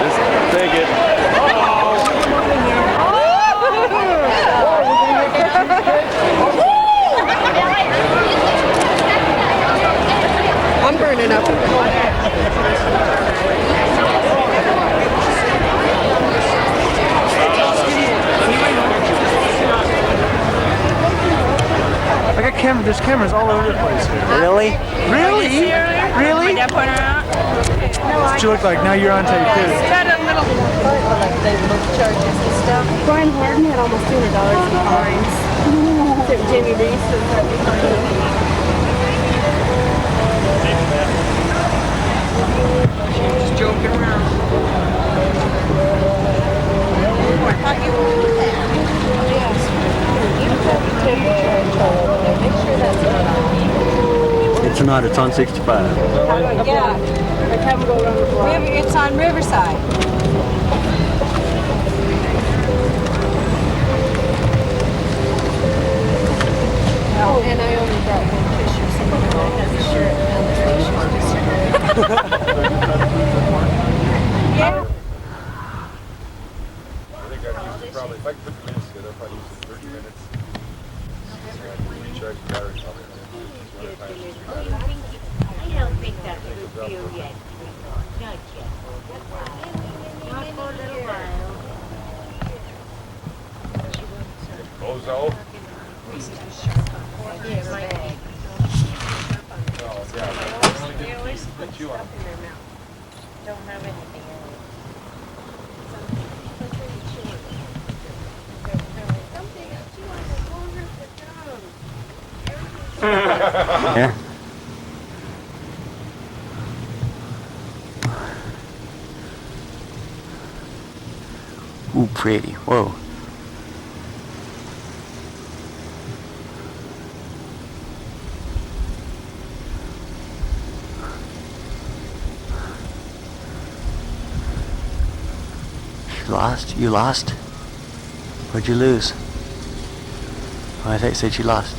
Just take it. I'm burning up. There's cameras all over the place here. Really? Really? Really? My dad pointed her out. What you look like? Now you're on tape too. Got a little charges and stuff. Brian Harden had almost $200 in fines. Jamie Reese was just joking around. I thought you would do that. Yes. You have to take a make sure that's not on. It's not. It's on 65. Yeah. Have them go around the block. It's on Riverside. Oh, and I only brought one picture. Someone has a shirt and the yeah. I think I'd use it probably, if I could put the minutes together, I'd probably use it 30 minutes. Recharge the battery probably. I don't think that would feel yet. Not yet. Not for a little while. Bozo. They always put stuff in their mouth. Don't have anything else. Something else you want to go over the tongue. Yeah. Ooh, pretty. Whoa. You lost? You lost? What'd you lose? Oh, I thought you said you lost.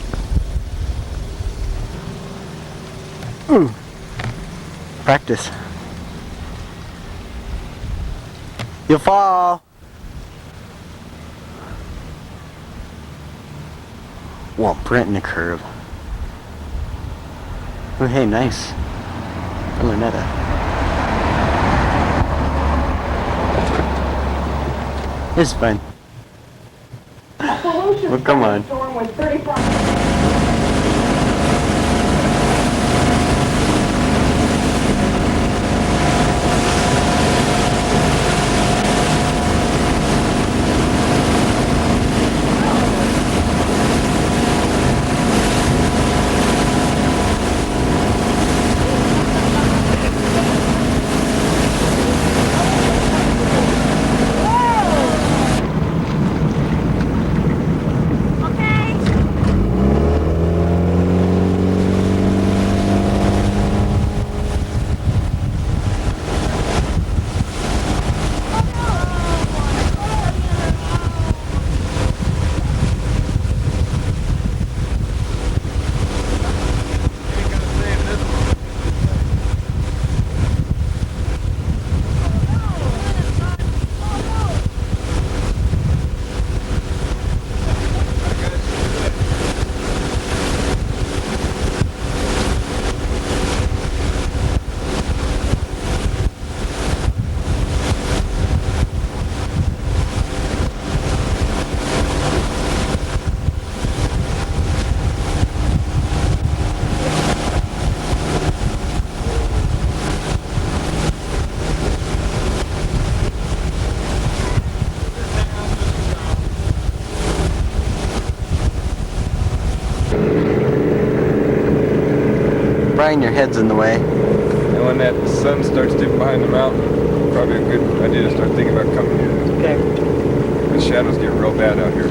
Ooh. Practice. You'll fall. Well, Brent in the curve. Oh, hey, nice. Lynetta. It's fine. Well, come on. Brian, your head's in the way. And when that sun starts dipping behind the mountain, probably a good idea to start thinking about coming here. Okay. The shadows get real bad out here.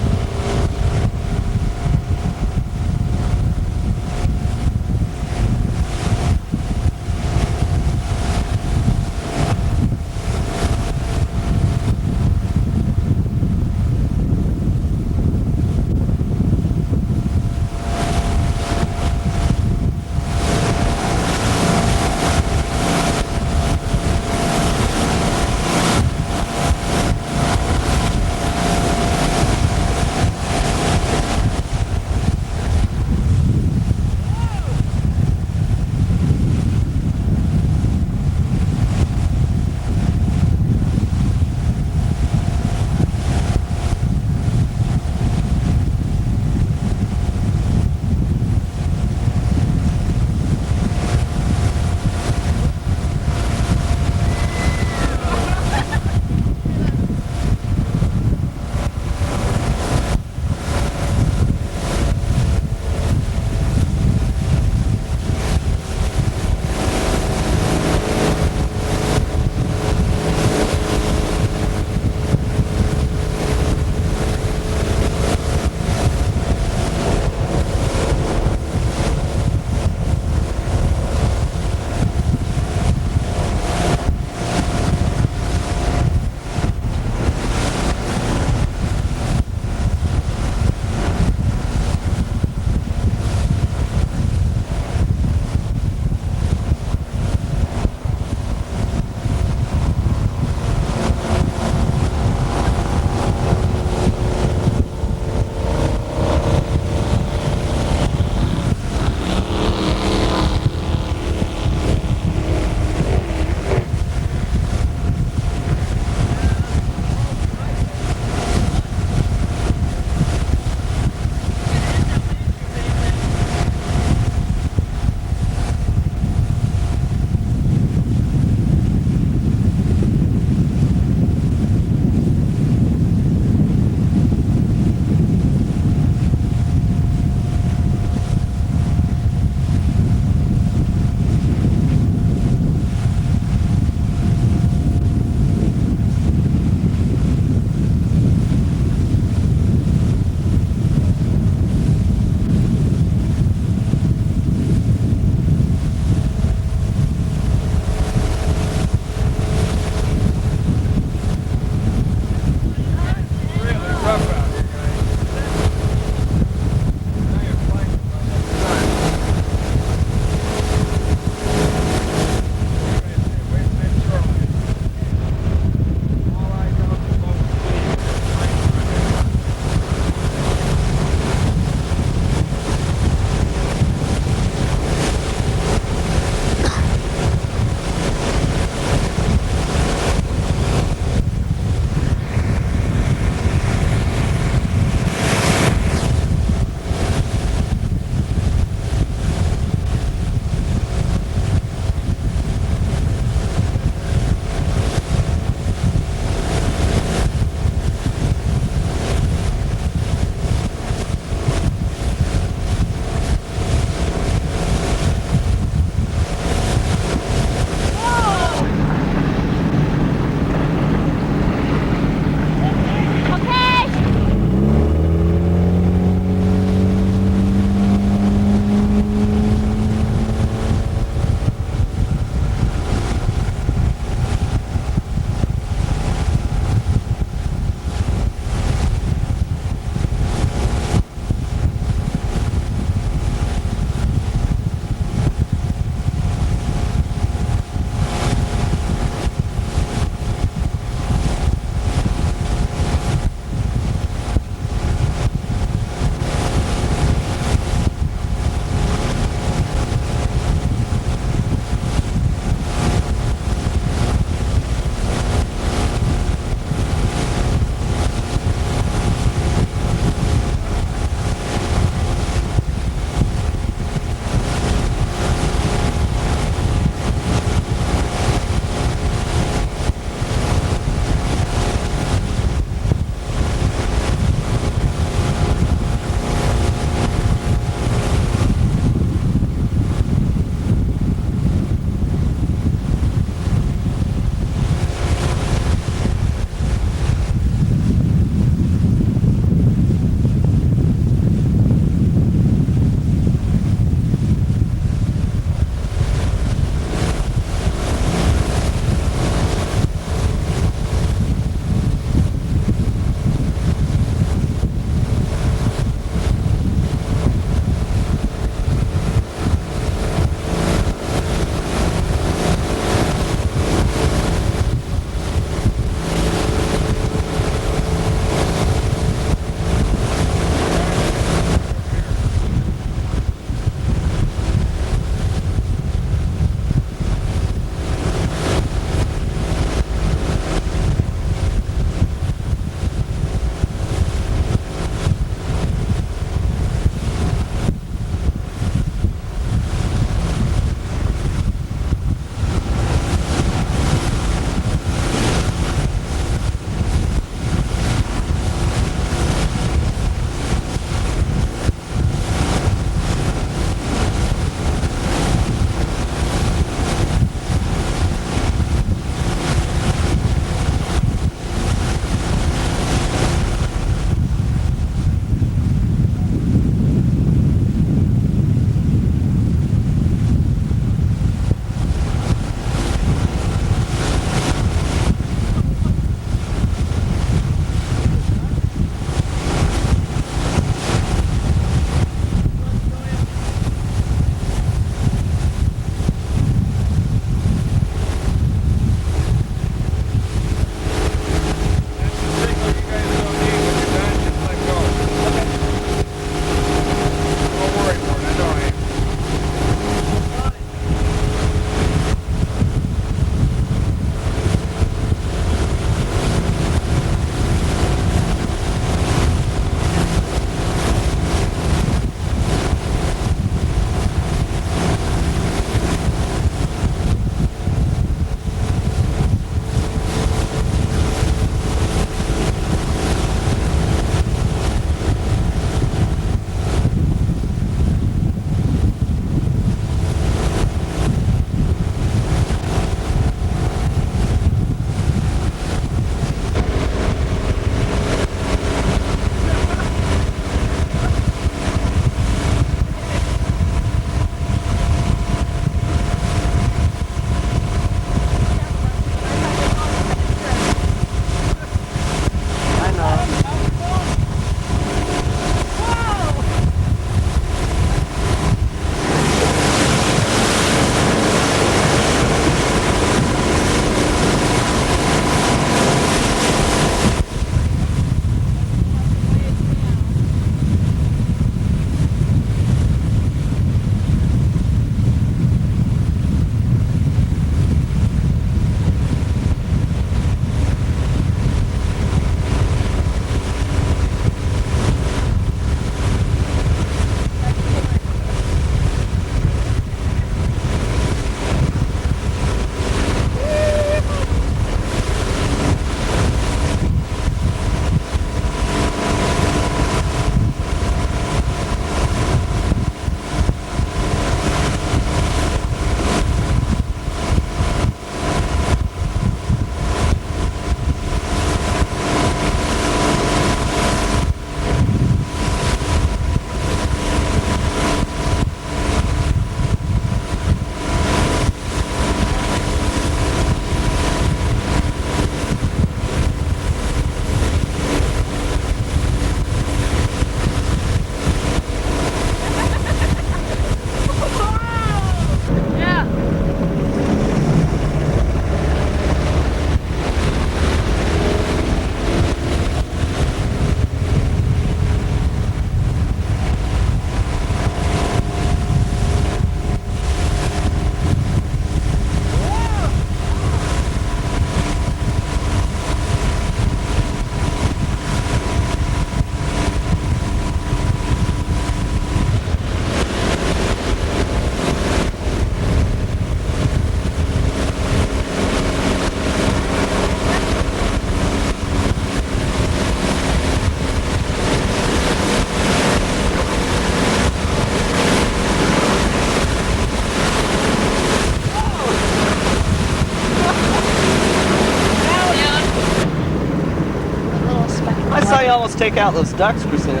take out those ducks, Christina.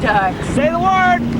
Ducks. Say the word!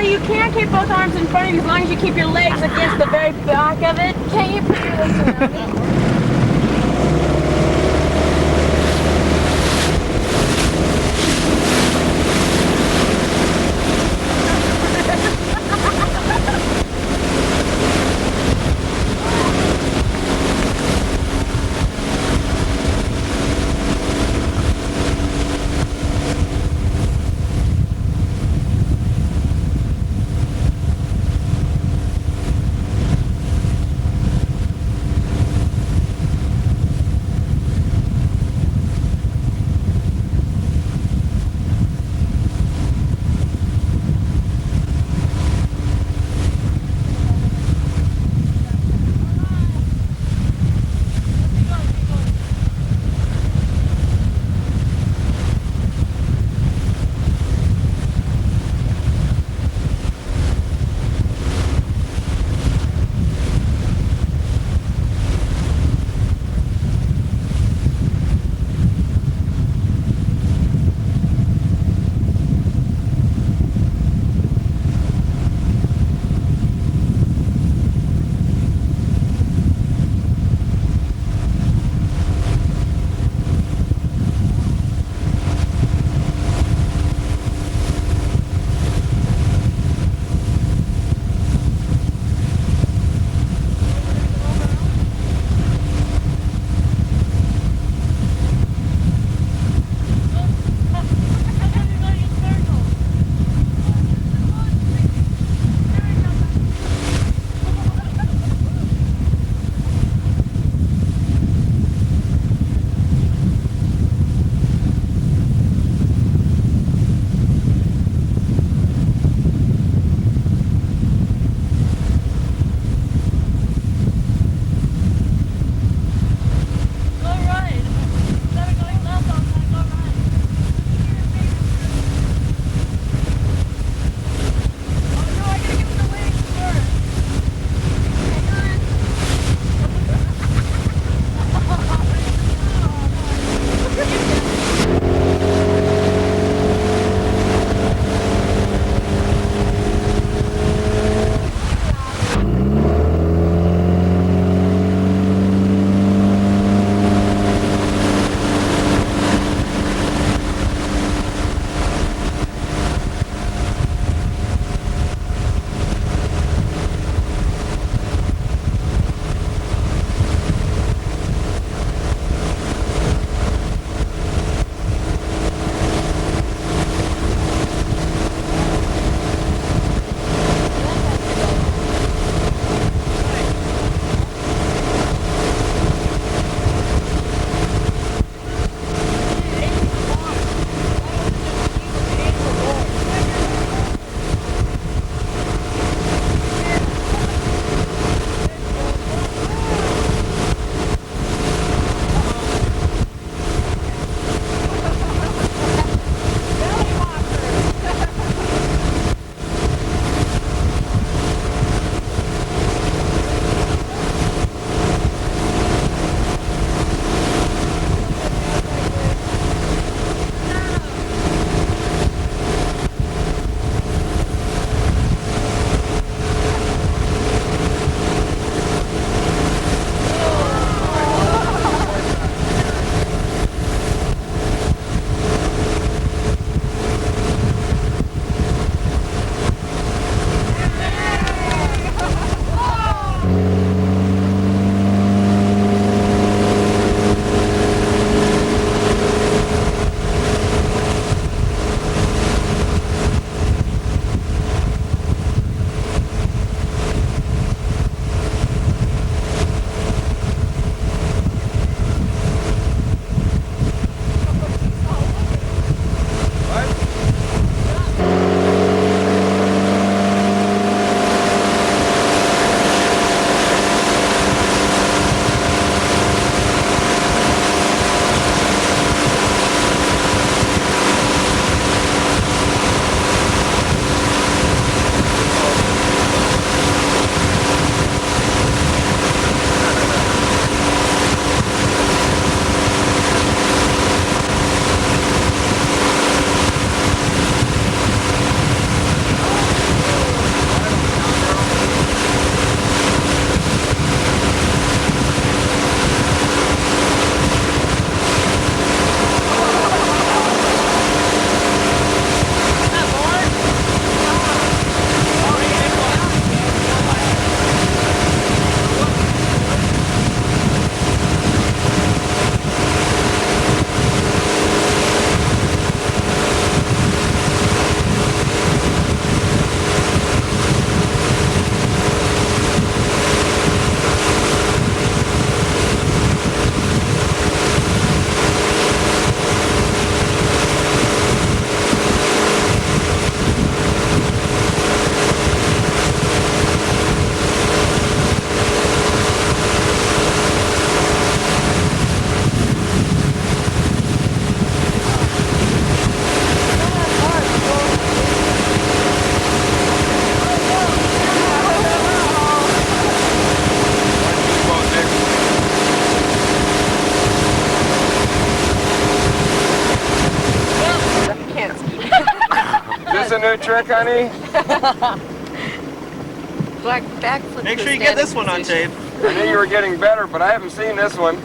You can't keep both arms in front of you as long as you keep your legs against the very back of it. Can't you put your legs around it? trick, honey? Black backflip. Make sure you get this one on tape. I knew you were getting better, but I haven't seen this one.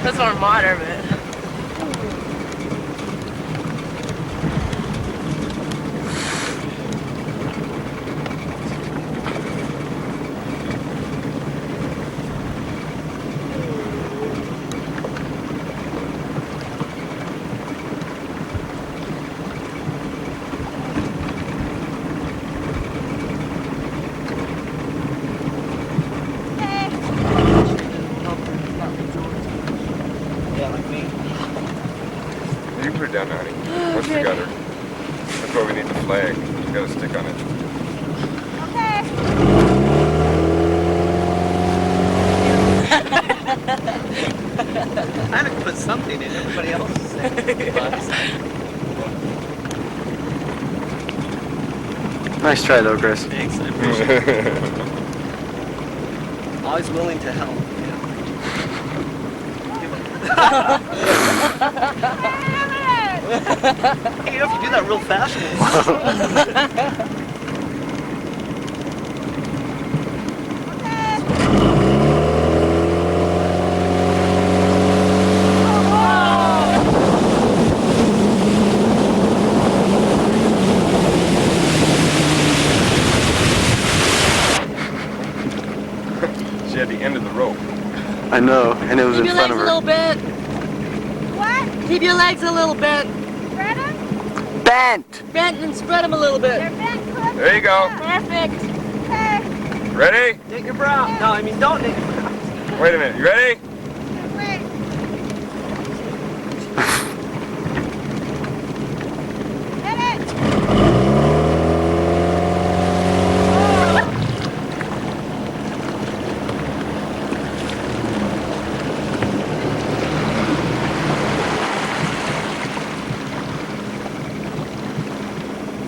That's more modern, man. You put it down, honey. What's the gutter? That's why we need the flag. You got a stick on it. I had to put something in everybody else's box. Nice try though, Chris. Thanks, I appreciate it. Always willing to help. Hey, if you do that real fast. She had the end of the rope. I know, and it was in front of her. Keep your legs a little bit. What? Keep your legs a little bit. Spread them? Bent! Bent and spread them a little bit. They're bent close. There you go. Perfect. Okay. Ready? Knit your brow. No, I mean don't knit your brow. Wait a minute. You ready? Wait. Hit it.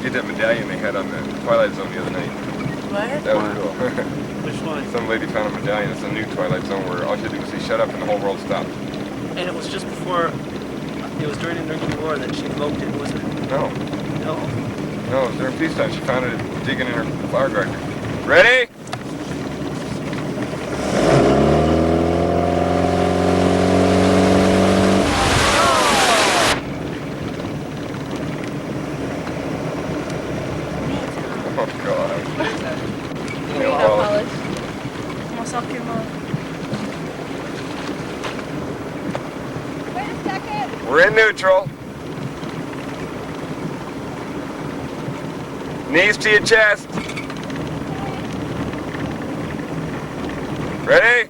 Get that medallion they had on the Twilight Zone the other night. What? That was cool. Which one? Some lady found a medallion. It's a new Twilight Zone where all she did was say shut up and the whole world stopped. And it was just before, it was during the nuclear war that she invoked it, wasn't it? No. No? No, it was during peacetime. She found it digging in her flower garden. Ready? Oh, God. Here you go, Polish. Almost off your mouth. Wait a second. We're in neutral. Knees to your chest. Ready?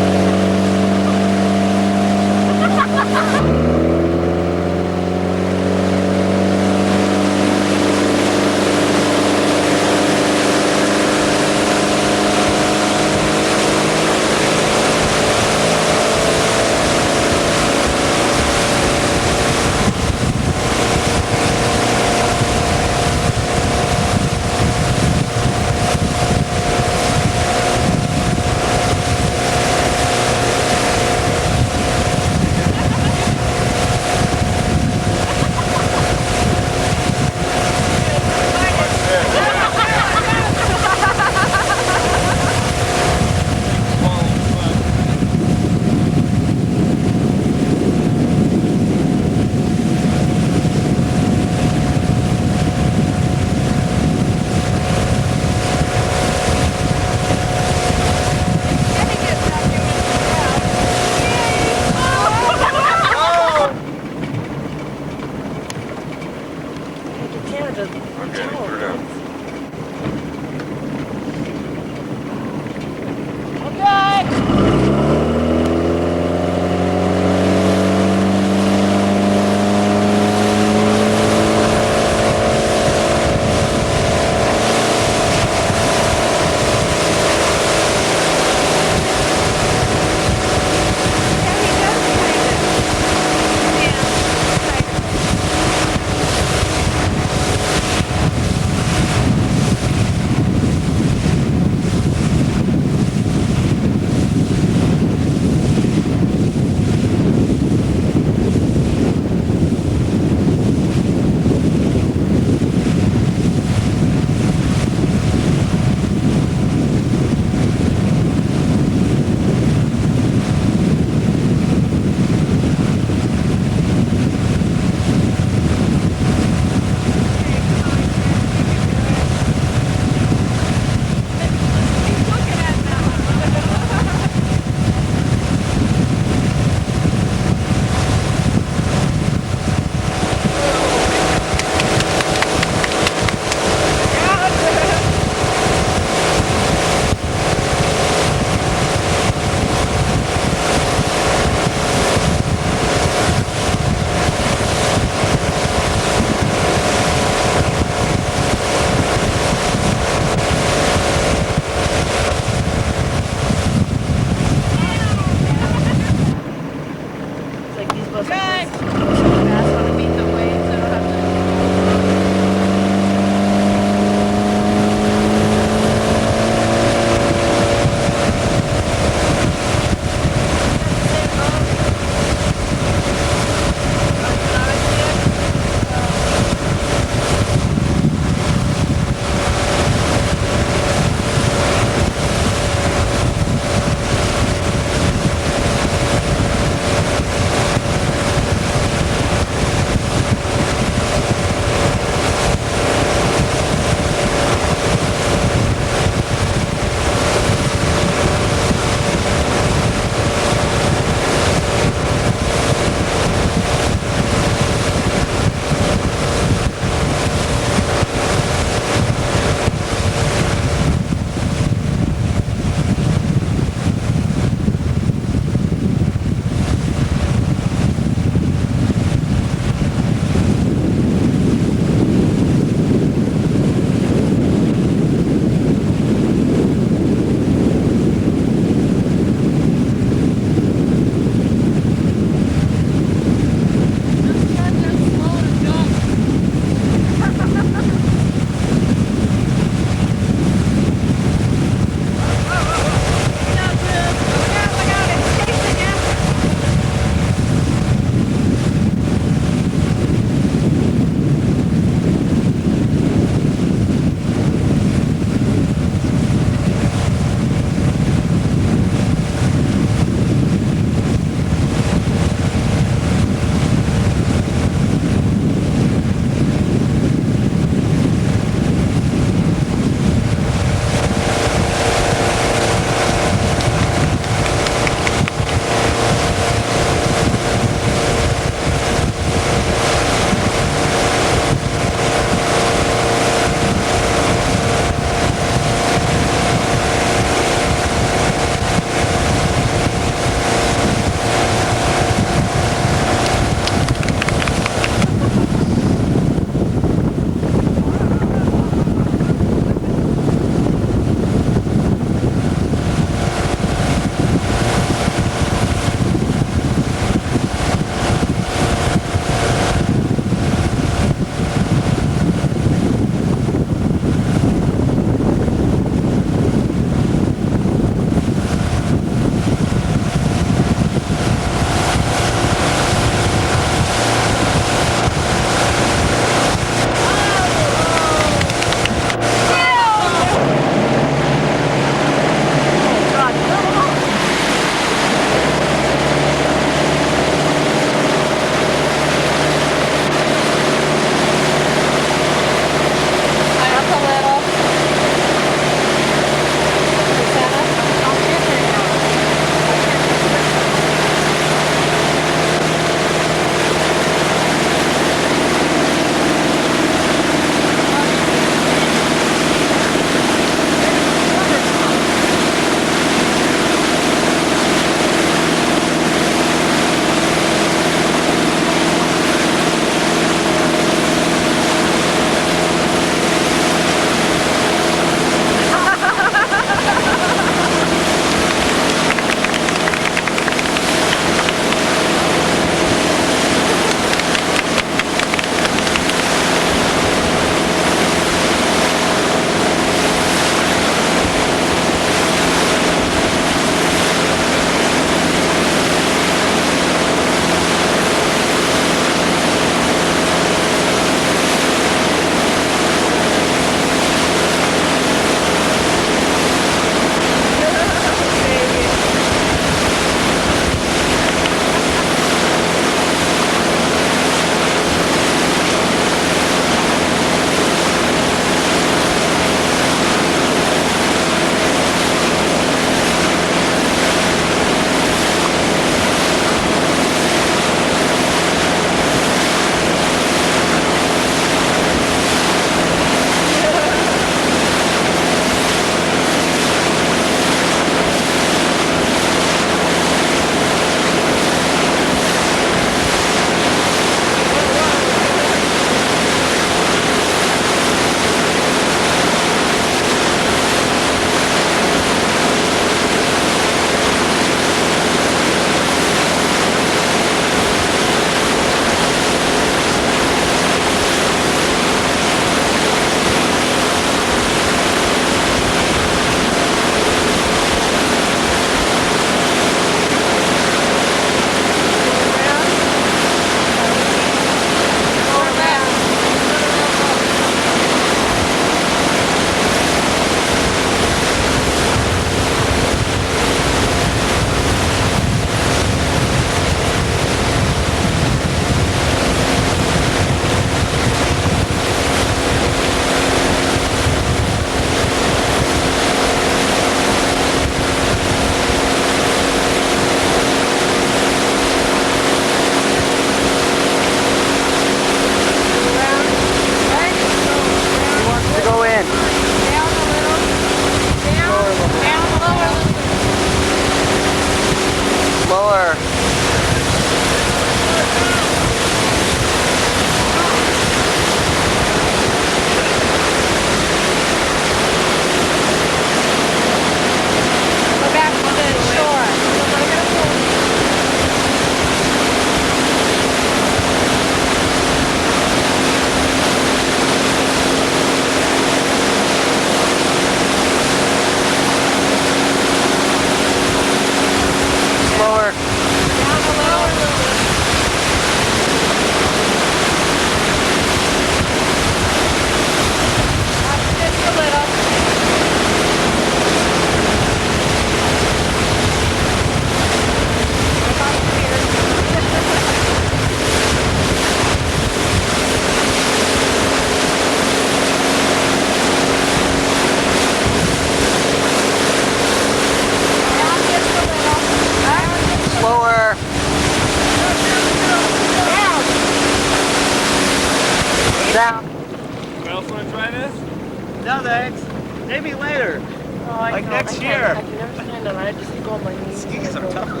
Like next year. I can never stand on it. I just go on my knees. Skis are tougher.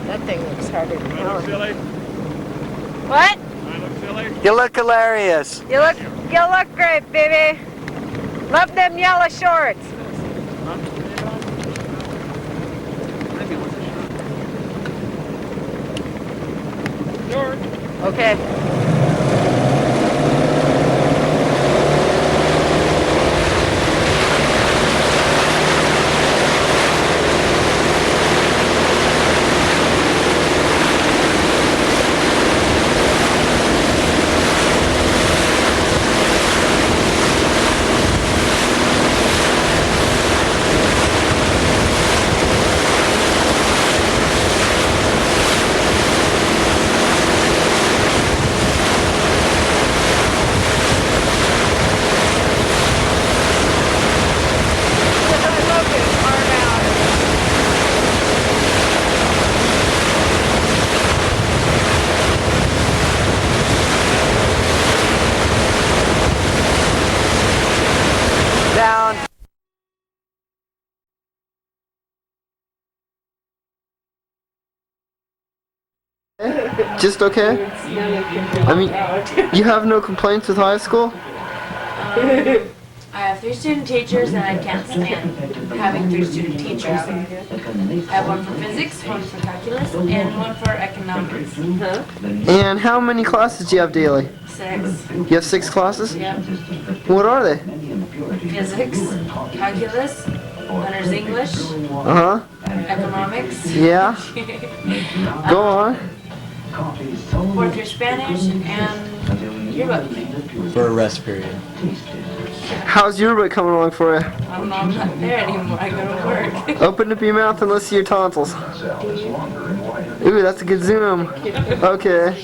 That thing looks harder than hell. Silly. What? I look silly. You look hilarious. You look great, baby. Love them yellow shorts. Okay. Down. Just okay? I mean, you have no complaints with high school? I have 3 student teachers and I can't stand having 3 student teachers. I have 1 for physics, 1 for calculus, and 1 for economics. And how many classes do you have daily? 6. You have 6 classes? Yep. What are they? Physics, calculus, learner's English, Uh-huh. economics. Yeah. Go on. Fourth year Spanish, and yearbook. For a rest period. How's your yearbook coming along for you? I'm not there anymore. I go to work. Open up your mouth and let's see your tonsils. Ooh, that's a good zoom. Okay.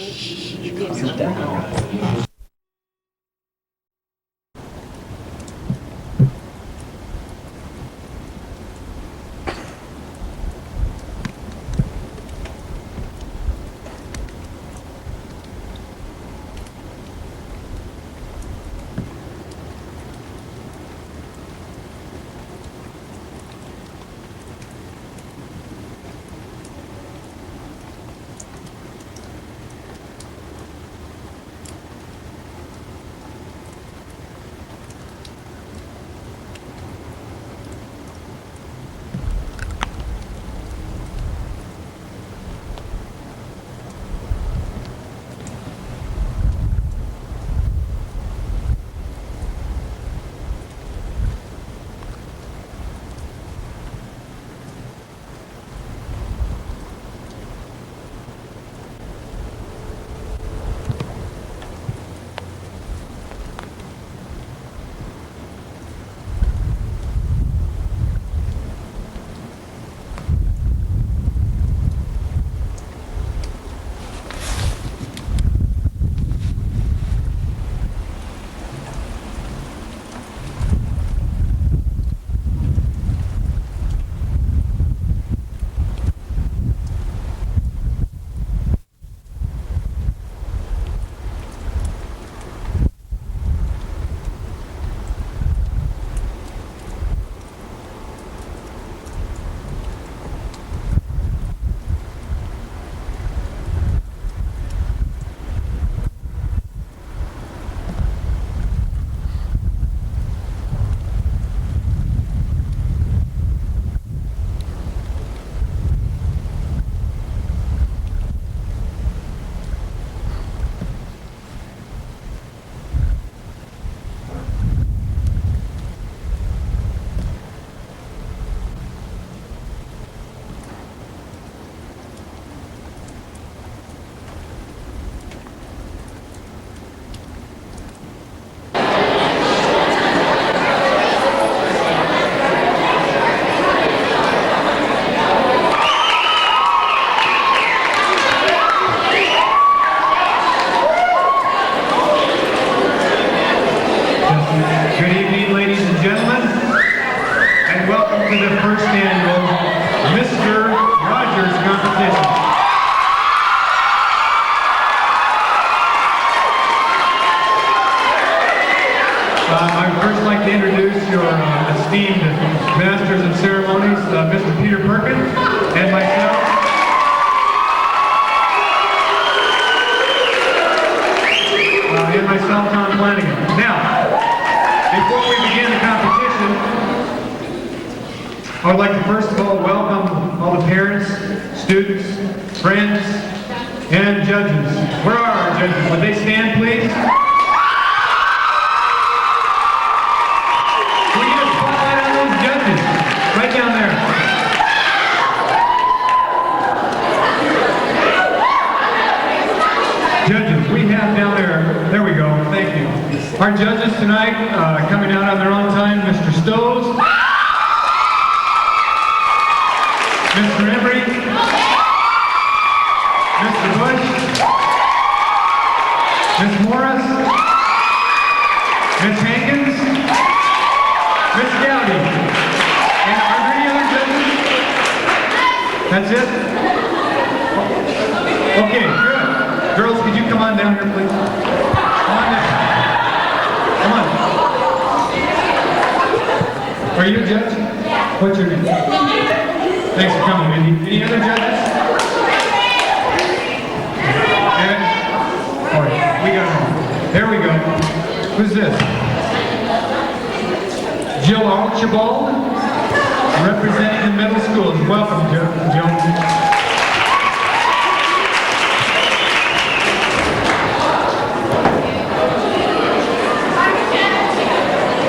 students, friends, and judges. Where are our judges? Would they stand, please? Can we get a spotlight on those judges? Right down there. Judges, we have down there we go, thank you. Our judges tonight, coming out on their own time, Mr. Stoves, Mr. Embry, Mr. Bush, Ms. Morris, Ms. Hankins, Ms. Gowdy. And are there any other judges? That's it? Okay, good. Girls, could you come on down here, please? Come on down. Come on. Are you a judge? What's your name? Thanks for coming, Mindy. Any other judges? And, all right, we got one. There we go. Who's this? Jill Archibald, representing the middle schools. Welcome, Jill.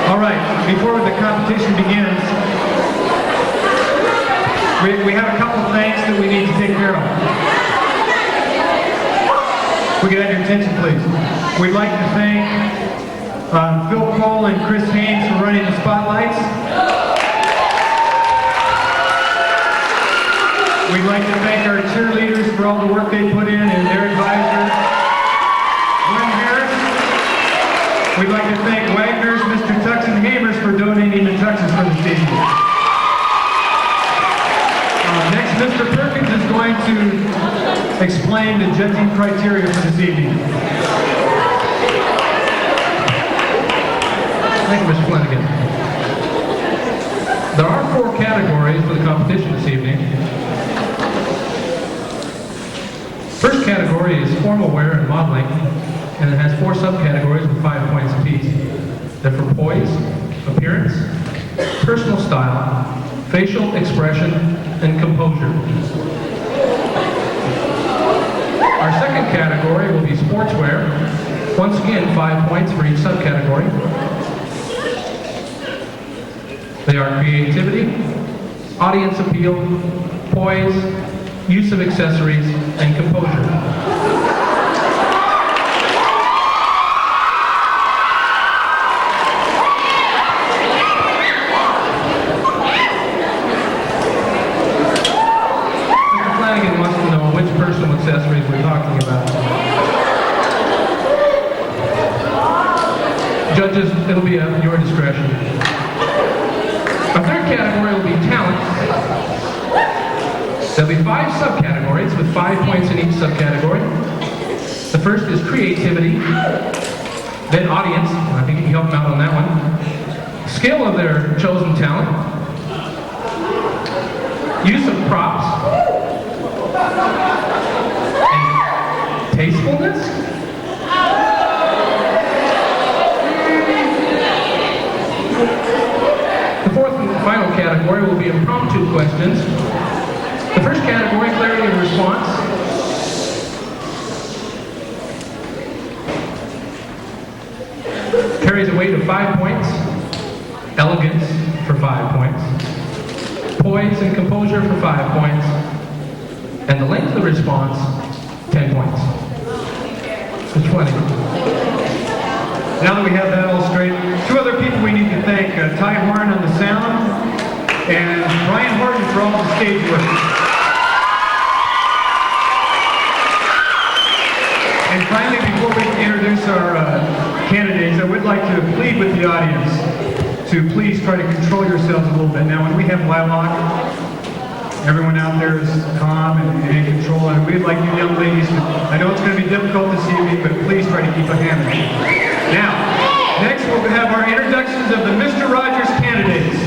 All right, before the competition begins, we have a couple of things that we need to take care of. We can have your attention, please. We'd like to thank Phil Cole and Chris Haynes for running the spotlights. We'd like to thank our cheerleaders for all the work they put in and their advisor, Glenn Harris. We'd like to thank Wagner's, Mr. Tux and Hamers for donating the tuxes for this evening. Next, Mr. Perkins is going to explain the judging criteria for this evening. Thank you, Mr. Flanagan. There are 4 categories for the competition this evening. First category is formal wear and modeling, and it has 4 subcategories with 5 points apiece. They're for poise, appearance, personal style, facial expression, and composure. Our second category will be sportswear. Once again, 5 points for each subcategory. They are creativity, audience appeal, poise, use of accessories, and composure. Accessories we're talking about. Judges, it'll be at your discretion. Our third category will be talent. There'll be 5 subcategories with 5 points in each subcategory. The first is creativity, then audience, I think you can help them out on that one. Skill of their chosen talent, use of props, tastefulness? The fourth and final category will be impromptu questions. The first category, clarity of response. Carries a weight of 5 points. Elegance for 5 points. Poise and composure for 5 points. And the length of the response, 10 points. It's 20. Now that we have that all straight, 2 other people we need to thank, Ty Horn on the sound, and Brian Horton for all the stage work. And finally, before we introduce our candidates, I would like to plead with the audience to please try to control yourselves a little bit. Now, when we have Lilac, everyone out there is calm and in control, and we'd like you young ladies to, I know it's going to be difficult this evening, but please try to keep a hand on it. Now, next we'll have our introductions of the Mr. Rogers candidates.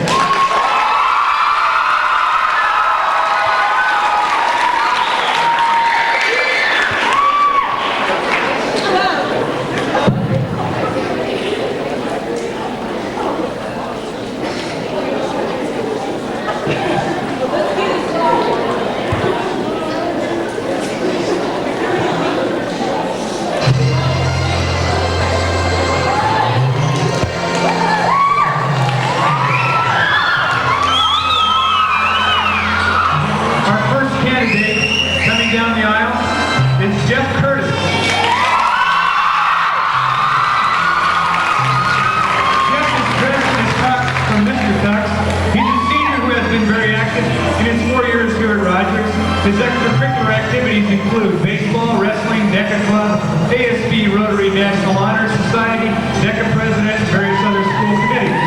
His extracurricular activities include baseball, wrestling, DECA Club, ASB Rotary National Honor Society, DECA President, and various other school committees.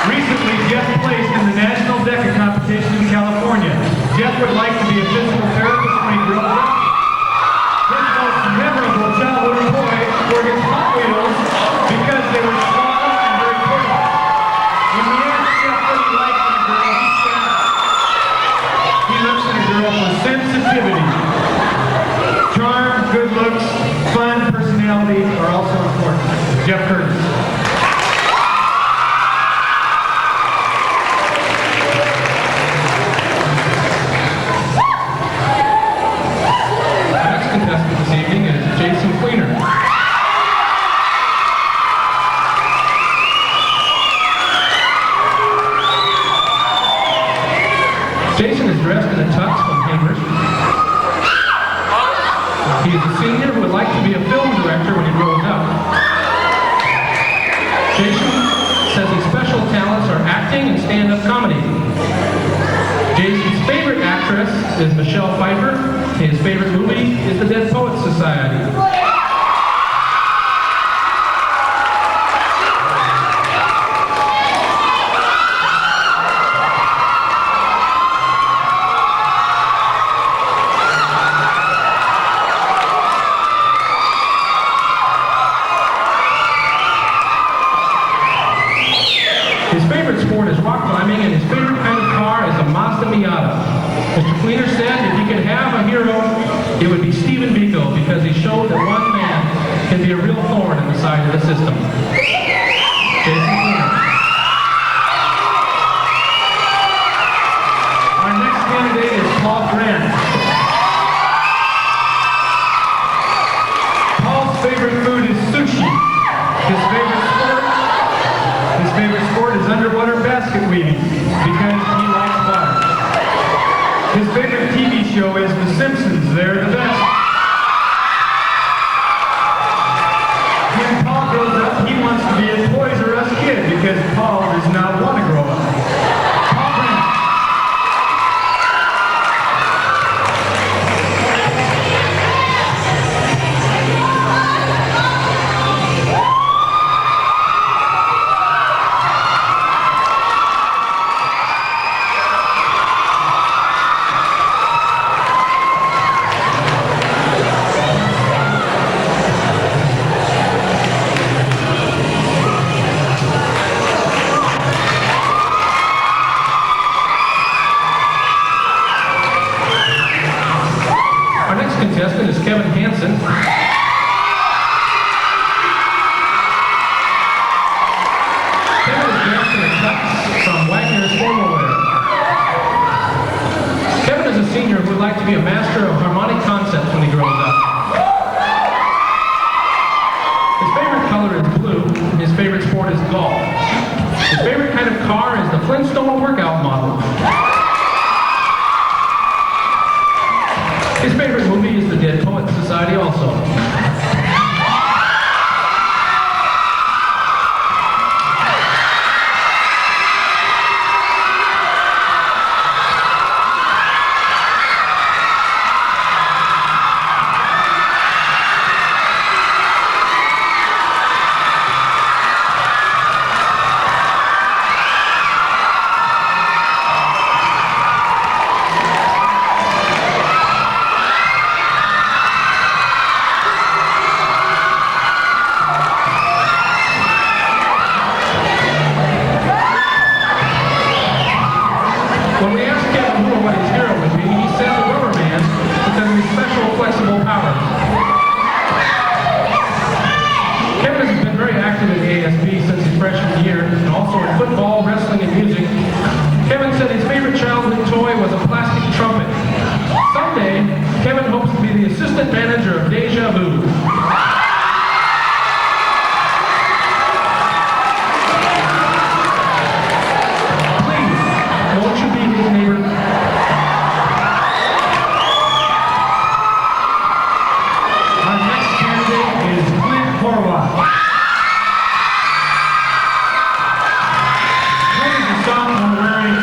Recently, Jeff placed in the National DECA competition in California. Jeff would like to be a physical therapist when he grows up. His most memorable childhood toy were his Hot Wheels because they were small and very portable. When we asked Jeff what he liked in a girl, he said he looks in a girl for sensitivity. Charm, good looks, fun, personality are also important. Jeff Curtis. This evening is Jason Cleaner. Jason is dressed in a tux from Hammers. He is a senior who would like to be a film director when he grows up. Jason says his special talents are acting and stand-up comedy. Jason's favorite actress is Michelle Pfeiffer. His favorite movie is The Dead Poets Society. His favorite sport is rock climbing, and his favorite kind of car is a Mazda Miata. Mr. Cleaner said if he could have a hero, it would be Stephen Biko, because he showed that one man can be a real thorn in the side of the system. Jason Cleaner. Our next candidate is Paul Grant. Paul's favorite food is sushi. His favorite sport is underwater basket weaving, because he likes water. His favorite TV show is The Simpsons. They're the best. When Paul grows up, he wants to be a Toys R Us kid because Paul does not want to grow up. Paul Grant. Contestant is Kevin Hansen. Kevin is dressed in a tux from Wagner's formal wear. Kevin is a senior who would like to be a master of harmonic concepts when he grows up. His favorite color is blue, and his favorite sport is golf. His favorite kind of car is the Flintstone workout model. His favorite movie is The Dead Poets Society also. When we asked Kevin Moore what his hero would be, he said the Rubber Man because of his special flexible powers. Kevin has been very active in the ASB since his freshman year, and also in football, wrestling, and music. Kevin said his favorite childhood toy was a plastic trumpet. Someday, Kevin hopes to be the assistant manager of Deja Vu. Wearing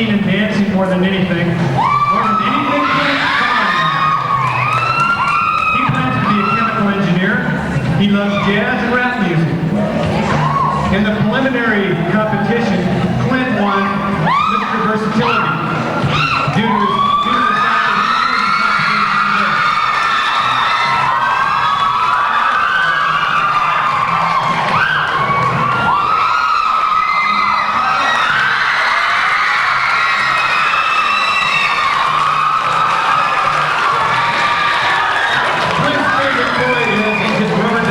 singing and dancing more than anything. More than anything, come on now. He plans to be a chemical engineer. He loves jazz and rap music. In the preliminary competition, Clint won Mr. Versatility due to the fact that Clint's favorite toy is his rubber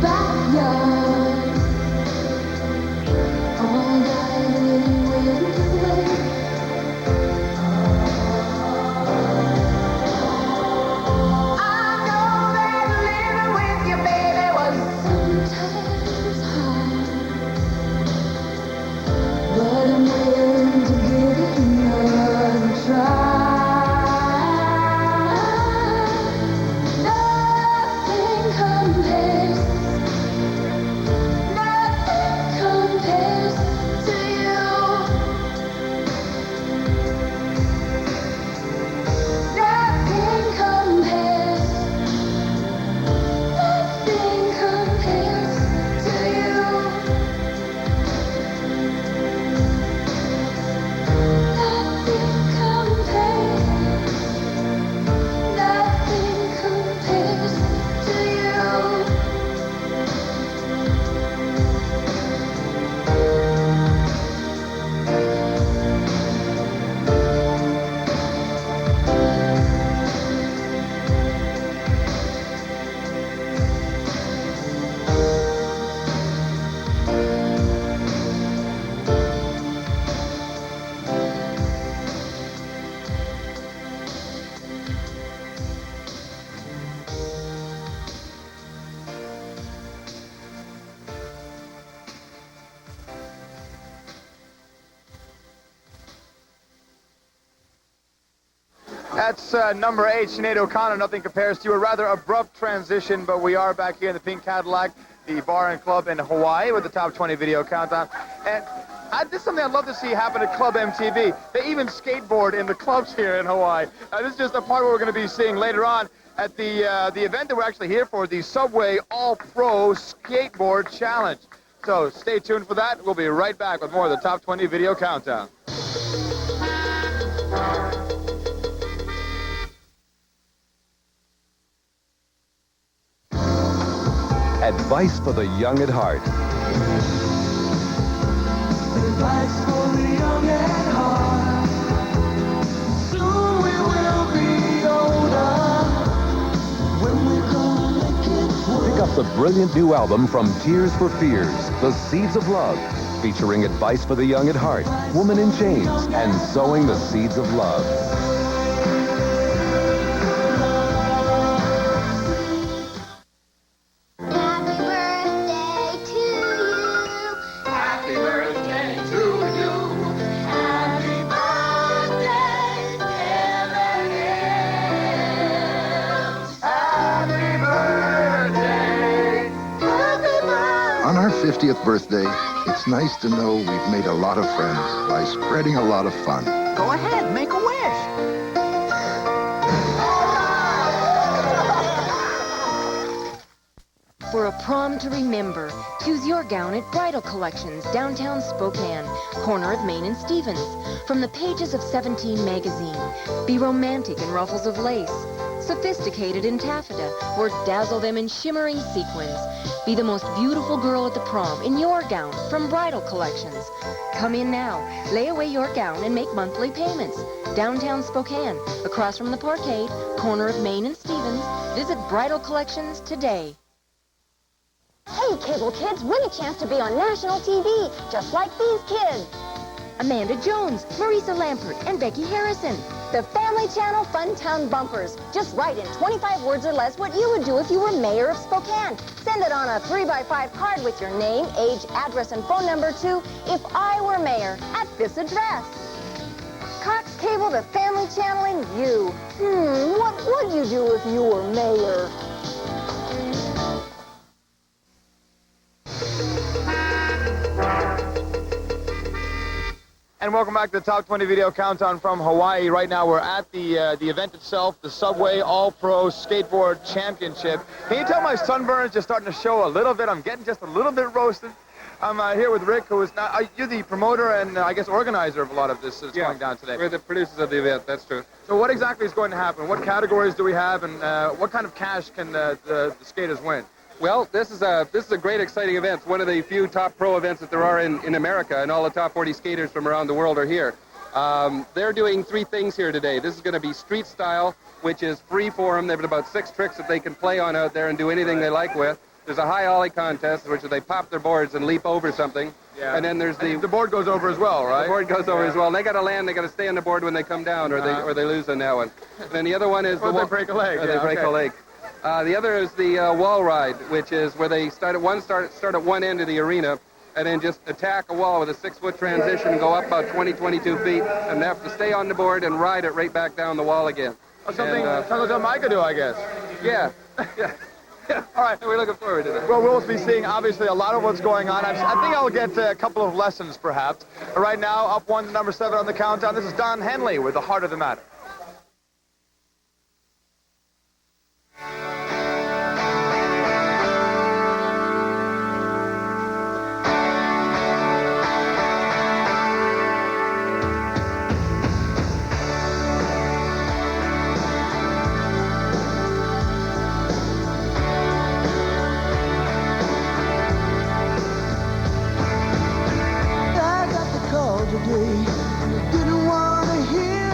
ducky. That's number 8, Sinead O'Connor, Nothing Compares to You. A rather abrupt transition, but we are back here in the Pink Cadillac, the bar and club in Hawaii with the top 20 video countdown. And this is something I'd love to see happen at Club MTV. They even skateboard in the clubs here in Hawaii. This is just a part where we're going to be seeing later on at the event that we're actually here for, the Subway All-Pro Skateboard Challenge. So stay tuned for that. We'll be right back with more of the top 20 video countdown. Advice for the young at heart. Advice for the young at heart. Soon we will be older. When we're gonna make it work. Pick up the brilliant new album from Tears for Fears, The Seeds of Love. featuring advice for the young at heart, Woman in Chains, and Sowing the Seeds of Love. On our 50th birthday, it's nice to know we've made a lot of friends by spreading a lot of fun. Go ahead, make a wish. For a prom to remember, choose your gown at Bridal Collections, downtown Spokane, corner of Main and Stevens. From the pages of 17 magazine, be romantic in ruffles of lace, sophisticated in taffeta, or dazzle them in shimmering sequins. Be the most beautiful girl at the prom in your gown from Bridal Collections. Come in now, lay away your gown and make monthly payments. Downtown Spokane, across from the Parkade, corner of Main and Stevens. Visit Bridal Collections today. Hey, cable kids, win a chance to be on national TV, just like these kids. Amanda Jones, Marisa Lampert, and Becky Harrison. The Family Channel Funtown Bumpers. Just write in 25 words or less what you would do if you were mayor of Spokane. Send it on a 3x5 card with your name, age, address, and phone number to If I Were Mayor at this address. Cox Cable, the Family Channel, and you. What would you do if you were mayor? And welcome back to the Top 20 Video Countdown from Hawaii. Right now we're at the event itself, the Subway All-Pro Skateboard Championship. Can you tell my sunburn is just starting to show a little bit? I'm getting just a little bit roasted. I'm here with Rick, who is now, you're the promoter and I guess organizer of a lot of this that's going down today. We're the producers of the event, that's true. So what exactly is going to happen? What categories do we have, and what kind of cash can the skaters win? Well, this is a great, exciting event. It's one of the few top pro events that there are in America, and all the top 40 skaters from around the world are here. They're doing 3 things here today. This is going to be street style, which is free for them. They've got about 6 tricks that they can play on out there and do anything they like with. There's a high ollie contest, which is they pop their boards and leap over something. Yeah. And then there's the board goes over as well, right? The board goes over as well. And they got to land. They got to stay on the board when they come down, or they lose on that one. And then the other one is they break a leg. They break a leg. The other is the wall ride, which is where they start at one end of the arena and then just attack a wall with a 6-foot transition, go up about 20, 22 feet, and they have to stay on the board and ride it right back down the wall again. Oh, something I could do, I guess. Yeah. All right. We're looking forward to that. Well, we'll be seeing, obviously, a lot of what's going on. I think I'll get a couple of lessons, perhaps. Right now, up 1 to number 7 on the countdown. This is Don Henley with The Heart of the Matter. I got the call today. Didn't want to hear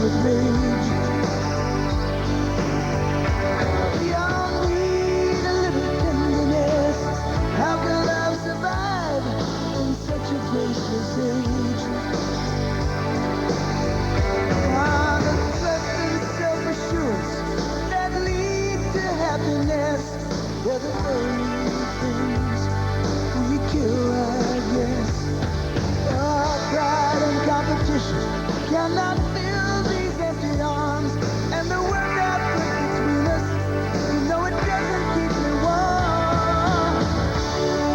with rage. We all need a little tenderness. How could I survive in such a graceless age? The trust and self-assurance that lead to happiness, they're the very things we kill, I guess. Pride and competition cannot fill these empty arms, and the world that puts between us, you know it doesn't keep me warm.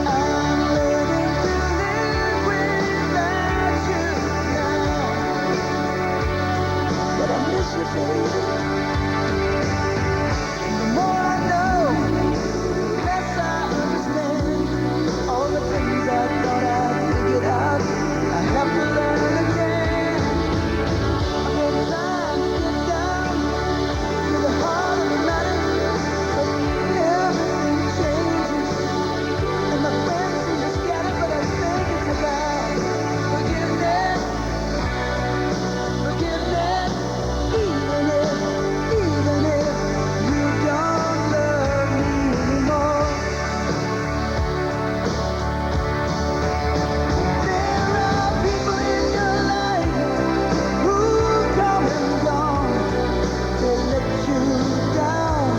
I'm learning to live without you now, but I miss you, baby. The more I know, the less I understand all the things I thought I'd figured out. I have to learn again. I've been trying to get down to the heart of the matter, but everything changes, and my friends seem to scatter, but I think it's about forgiveness, forgiveness, even if you don't love me anymore. People in your life who come and gone, they let you down.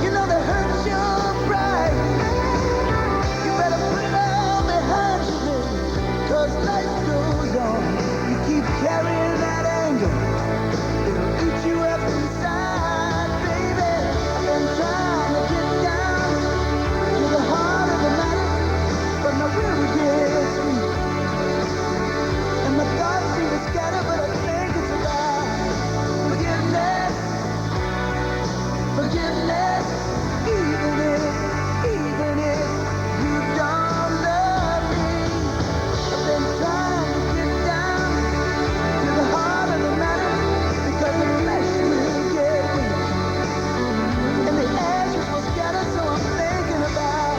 You know they hurt your pride. You better put it all behind you, baby, 'cause life goes on. You keep carrying that anger, it'll eat you up inside, baby. I've been trying to get down to the heart of the matter, but my will gets weak. And my thoughts seem to scatter, but I think it's about forgiveness, forgiveness, even if you don't love me. I've been trying to get down to the heart of the matter, because the flesh will get weak, and the ashes will scatter, so I'm thinking about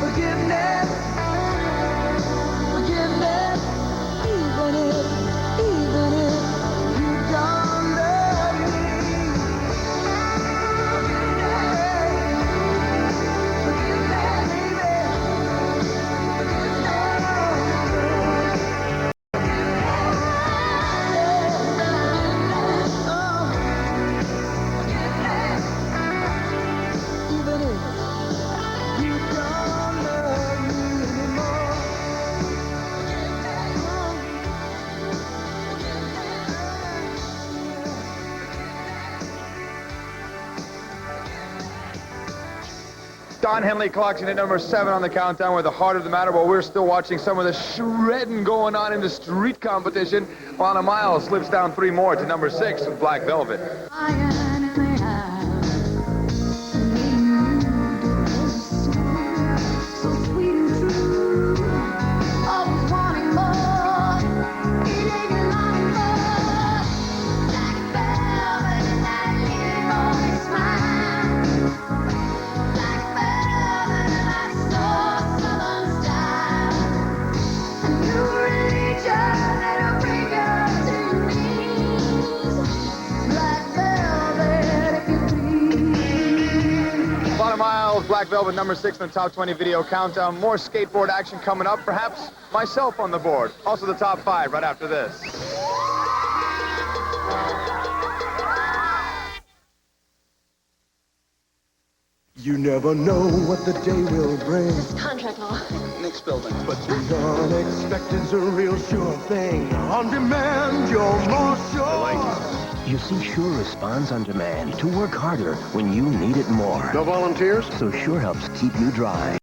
forgiveness, forgiveness. Even if you don't love me, forgiveness, baby, even if you don't love me anymore. Don Henley clocks in at number 7 on the countdown with the heart of the matter, while we're still watching some of the shredding going on in the street competition. Lana Miles slips down 3 more to number 6 with Black Velvet. Black Velvet, number 6 in the top 20 video countdown. More skateboard action coming up. Perhaps myself on the board. Also the top 5 right after this. You never know what the day will bring. Contract law. Next building. But the unexpected's a real sure thing. On demand, you're more sure. You see, Sure responds on demand to work harder when you need it more. No volunteers? So Sure helps keep you dry.